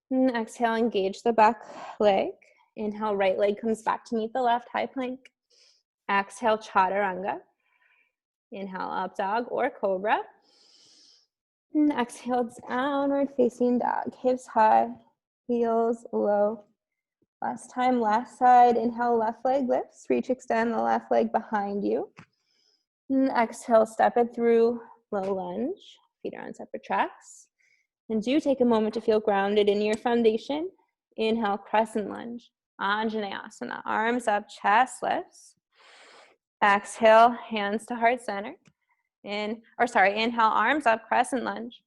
And exhale, engage the back leg. Inhale, right leg comes back to meet the left, high plank. Exhale, chaturanga. Inhale, up dog or cobra. And exhale, downward facing dog. Hips high, heels low. Last time, last side. Inhale, left leg lifts. Reach, extend the left leg behind you. And exhale, step it through, low lunge. Feet are on separate tracks. And do take a moment to feel grounded in your foundation. Inhale, crescent lunge. Anjaneyasana, arms up, chest lifts. Exhale, hands to heart center. Inhale, arms up, crescent lunge.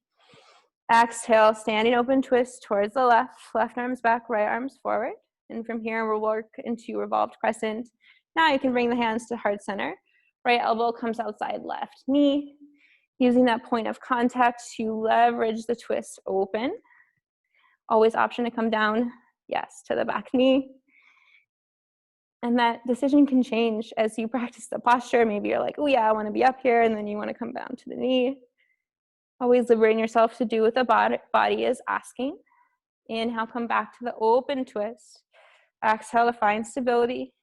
Exhale, standing open twist towards the left arms back, right arms forward. And from here, we'll work into revolved crescent. Now you can bring the hands to heart center. Right elbow comes outside left knee. Using that point of contact to leverage the twist open. Always option to come down, yes, to the back knee. And that decision can change as you practice the posture. Maybe you're like, oh yeah, I want to be up here, and then you want to come down to the knee. Always liberating yourself to do what the body is asking. Inhale, come back to the open twist. Exhale to find stability.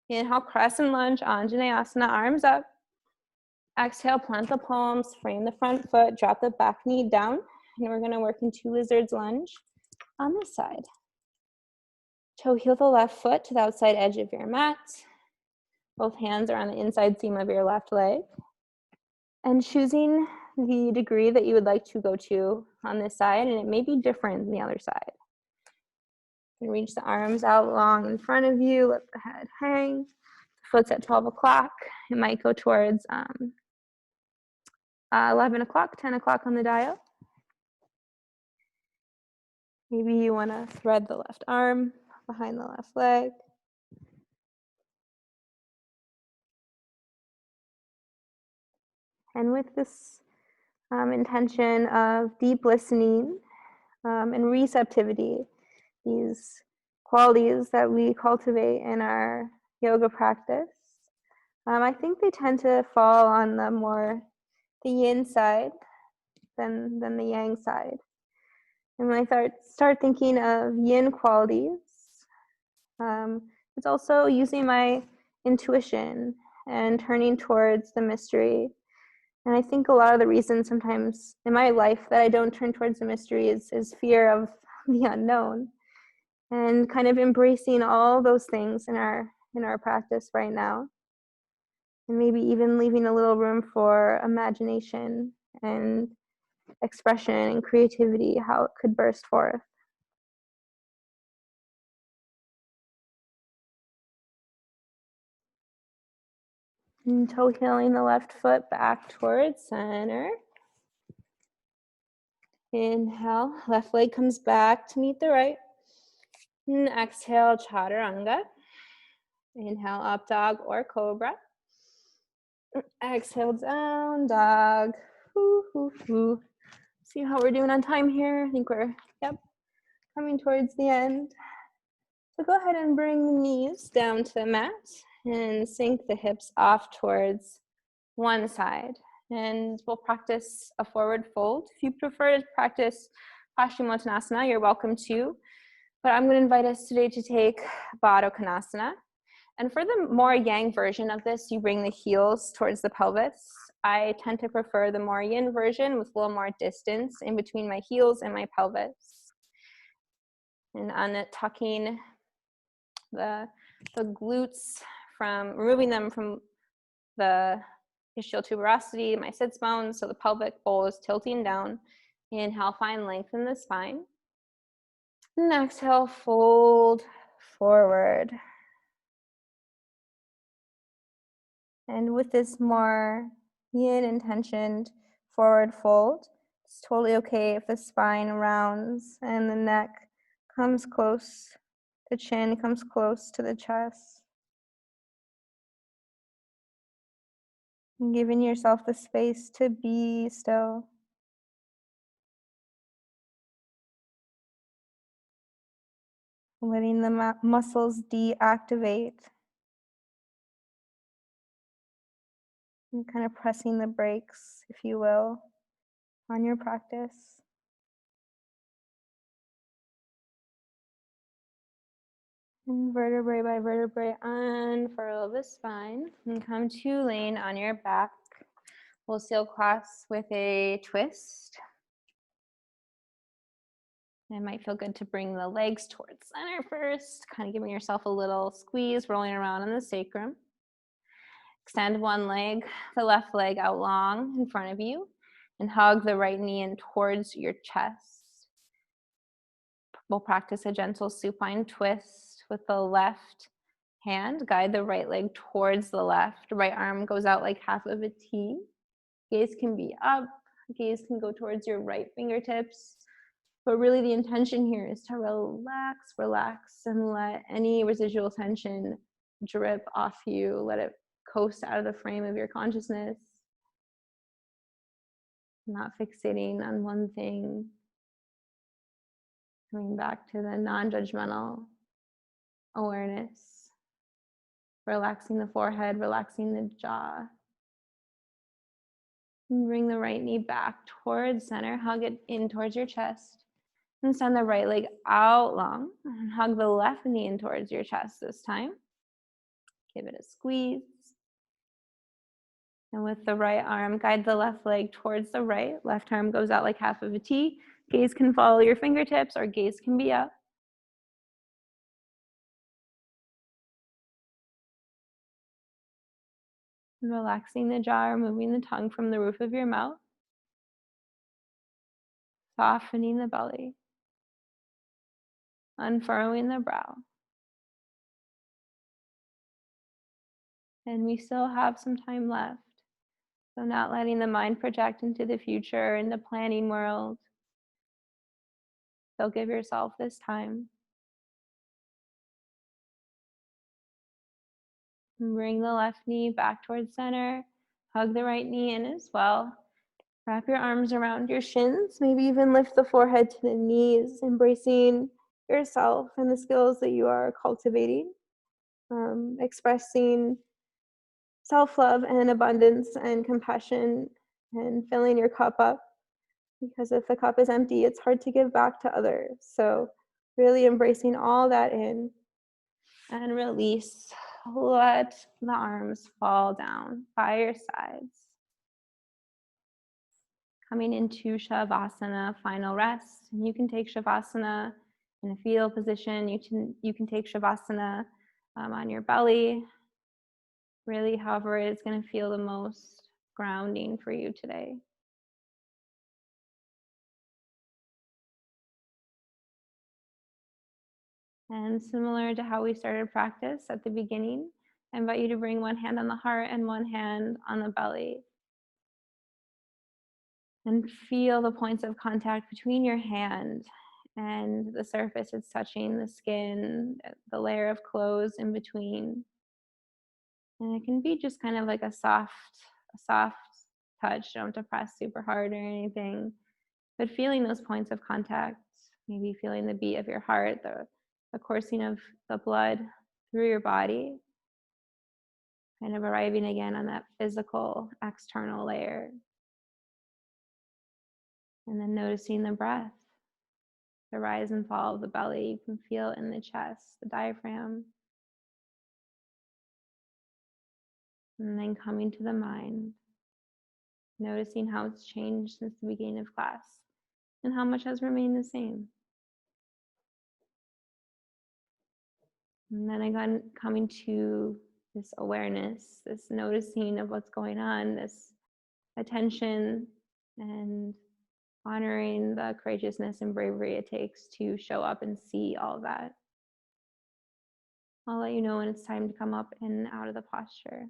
Inhale, crescent lunge, Anjaneyasana, arms up. Exhale, plant the palms, frame the front foot, drop the back knee down, and we're going to work into lizard's lunge on this side. Toe heel the left foot to the outside edge of your mat. Both hands are on the inside seam of your left leg. And choosing the degree that you would like to go to on this side, and it may be different than the other side. You can reach the arms out long in front of you, let the head hang. The foot's at 12 o'clock. It might go towards 11 o'clock, 10 o'clock on the dial. Maybe you want to thread the left arm behind the left leg. And with this intention of deep listening and receptivity, these qualities that we cultivate in our yoga practice, I think they tend to fall on the yin side than the yang side. And when I start thinking of yin qualities, it's also using my intuition and turning towards the mystery. And I think a lot of the reason sometimes in my life that I don't turn towards the mystery is fear of the unknown. And kind of embracing all those things in our practice right now. And maybe even leaving a little room for imagination and expression and creativity, how it could burst forth. And toe heeling the left foot back towards center. Inhale, left leg comes back to meet the right. And exhale, chaturanga. Inhale, up dog or cobra. Exhale, down dog. See how we're doing on time here? I think we're, coming towards the end. So go ahead and bring the knees down to the mat and sink the hips off towards one side. And we'll practice a forward fold. If you prefer to practice Paschimottanasana, you're welcome to. But I'm going to invite us today to take Baddha Konasana. And for the more yang version of this, you bring the heels towards the pelvis. I tend to prefer the more yin version with a little more distance in between my heels and my pelvis. And untucking the glutes, from removing them from the ischial tuberosity, my sits bones, so the pelvic bowl is tilting down. Inhale, find length in the spine. And exhale, fold forward. And with this more yin intentioned forward fold, it's totally okay if the spine rounds and the neck comes close, the chin comes close to the chest. And giving yourself the space to be still. Letting the muscles deactivate. And kind of pressing the brakes, if you will, on your practice. And vertebrae by vertebrae, unfurl the spine and come to laying on your back. We'll seal clasp with a twist. It might feel good to bring the legs towards center first, kind of giving yourself a little squeeze, rolling around in the sacrum. Extend one leg, the left leg out long in front of you, and hug the right knee in towards your chest. We'll practice a gentle supine twist with the left hand. Guide the right leg towards the left. Right arm goes out like half of a T. Gaze can be up. Gaze can go towards your right fingertips. But really the intention here is to relax, and let any residual tension drip off you. Let it coast out of the frame of your consciousness. Not fixating on one thing. Coming back to the non-judgmental awareness. Relaxing the forehead, relaxing the jaw. And bring the right knee back towards center. Hug it in towards your chest. And send the right leg out long. And hug the left knee in towards your chest this time. Give it a squeeze. And with the right arm, guide the left leg towards the right. Left arm goes out like half of a T. Gaze can follow your fingertips, or gaze can be up. Relaxing the jaw, removing the tongue from the roof of your mouth. Softening the belly. Unfurrowing the brow. And we still have some time left. So not letting the mind project into the future, in the planning world. So give yourself this time. And bring the left knee back towards center. Hug the right knee in as well. Wrap your arms around your shins. Maybe even lift the forehead to the knees, embracing yourself and the skills that you are cultivating. Expressing self-love and abundance and compassion, and filling your cup up. Because if the cup is empty, it's hard to give back to others. So really embracing all that in, and release. Let the arms fall down by your sides. Coming into Shavasana, final rest. And you can take Shavasana In a fetal position, you can take Shavasana on your belly. Really, however, it's going to feel the most grounding for you today. And similar to how we started practice at the beginning, I invite you to bring one hand on the heart and one hand on the belly. And feel the points of contact between your hand and the surface it's touching, the skin, the layer of clothes in between. And it can be just kind of like a soft touch. You don't have to press super hard or anything, but feeling those points of contact, maybe feeling the beat of your heart, the coursing of the blood through your body, kind of arriving again on that physical external layer. And then noticing the breath, the rise and fall of the belly. You can feel it in the chest, the diaphragm. And then coming to the mind, noticing how it's changed since the beginning of class and how much has remained the same. And then again, coming to this awareness, this noticing of what's going on, this attention, and honoring the courageousness and bravery it takes to show up and see all of that. I'll let you know when it's time to come up and out of the posture.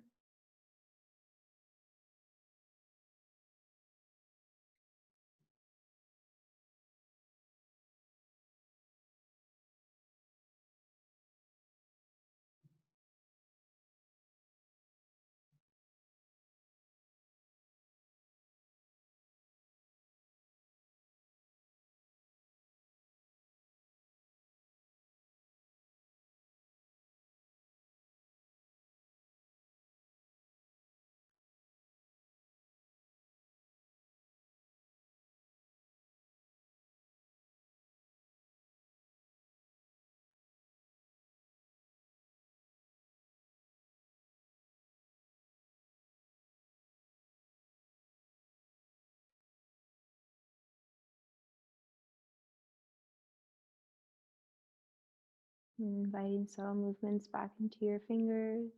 Inviting subtle movements back into your fingers,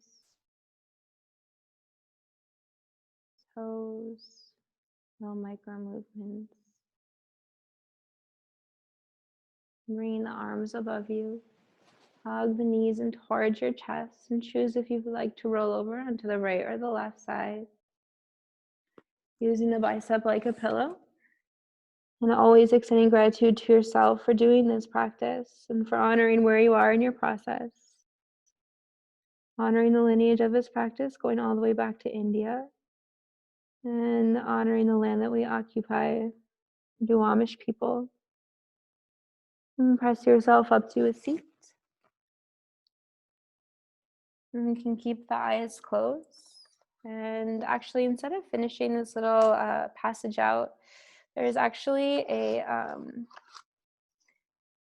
toes, little micro movements. Bringing the arms above you. Hug the knees in towards your chest and choose if you would like to roll over onto the right or the left side. Using the bicep like a pillow. And always extending gratitude to yourself for doing this practice and for honoring where you are in your process. Honoring the lineage of this practice, going all the way back to India. And honoring the land that we occupy, the Amish people. And press yourself up to a seat. And you can keep the eyes closed. And actually, instead of finishing this little passage out, there's actually a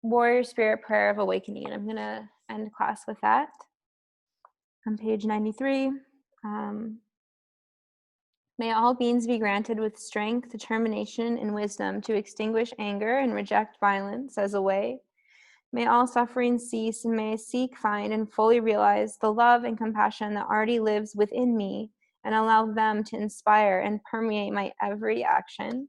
warrior spirit prayer of awakening. I'm going to end class with that. On page 93, may all beings be granted with strength, determination, and wisdom to extinguish anger and reject violence as a way. May all suffering cease, and may I seek, find, and fully realize the love and compassion that already lives within me and allow them to inspire and permeate my every action.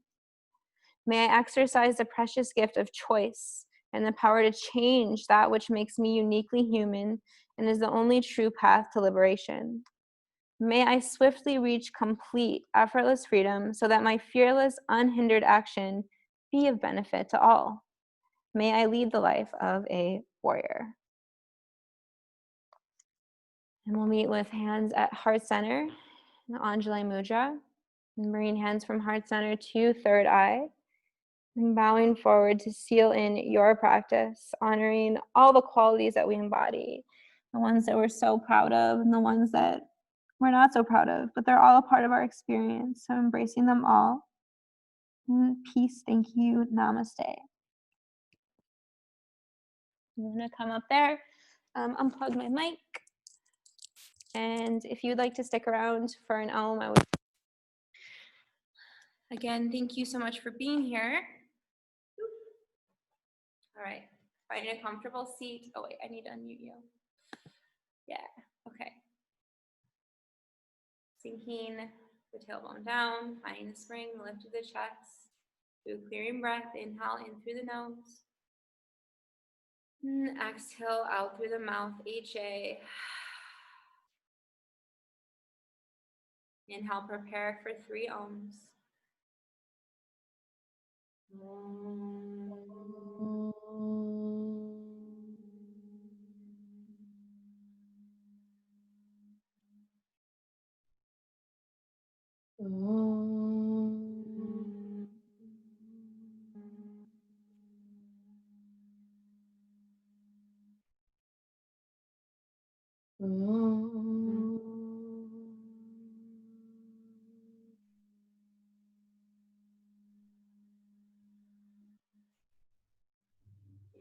May I exercise the precious gift of choice and the power to change that which makes me uniquely human and is the only true path to liberation. May I swiftly reach complete, effortless freedom so that my fearless, unhindered action be of benefit to all. May I lead the life of a warrior. And we'll meet with hands at heart center, the Anjali Mudra, and bringing hands from heart center to third eye, and bowing forward to seal in your practice, honoring all the qualities that we embody, the ones that we're so proud of and the ones that we're not so proud of, but they're all a part of our experience. So embracing them all. And peace, thank you, namaste. I'm gonna come up there, unplug my mic. And if you'd like to stick around for an Om, I would. Again, thank you so much for being here. All right. Finding a comfortable seat. Oh wait, I need to unmute you. Yeah, okay. Sinking the tailbone down, finding the spring, the lift of the chest. Do a clearing breath, inhale in through the nose. And exhale out through the mouth, HA. Inhale, prepare for 3 ohms.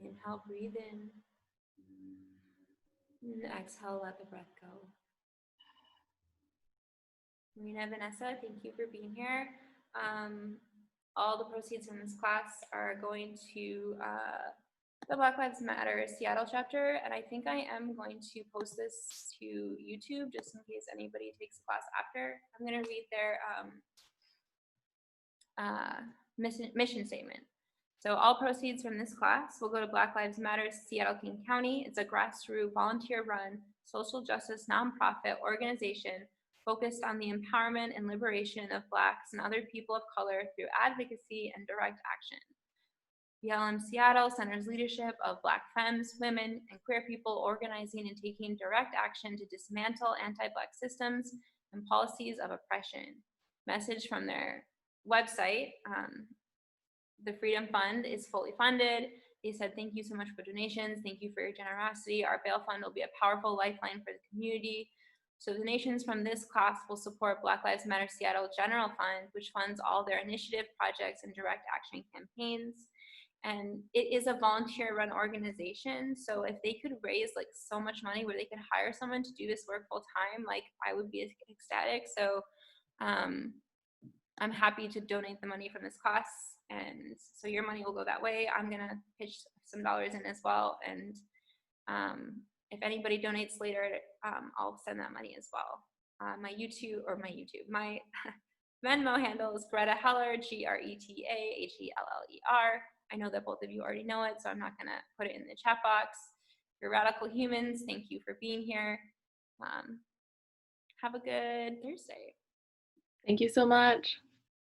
Inhale, breathe in. And exhale, let the breath go. Marina, Vanessa, thank you for being here. All the proceeds from this class are going to the Black Lives Matter Seattle chapter, and I think I am going to post this to YouTube just in case anybody takes the class after. I'm going to read their mission statement. So all proceeds from this class will go to Black Lives Matter Seattle King County. It's a grassroots volunteer-run social justice nonprofit organization focused on the empowerment and liberation of Blacks and other people of color through advocacy and direct action. BLM Seattle centers leadership of Black femmes, women, and queer people organizing and taking direct action to dismantle anti-Black systems and policies of oppression. Message from their website, the Freedom Fund is fully funded. They said, thank you so much for donations. Thank you for your generosity. Our bail fund will be a powerful lifeline for the community. So donations from this class will support Black Lives Matter Seattle General Fund, which funds all their initiative projects and direct action campaigns. And it is a volunteer-run organization. So if they could raise like so much money where they could hire someone to do this work full time, like I would be ecstatic. So I'm happy to donate the money from this class, and so your money will go that way. I'm gonna pitch some dollars in as well, and if anybody donates later, I'll send that money as well. My Venmo handle is Greta Heller, GRETAHELLER. I know that both of you already know it, so I'm not gonna put it in the chat box. You're radical humans. Thank you for being here. Have a good Thursday. Thank you so much.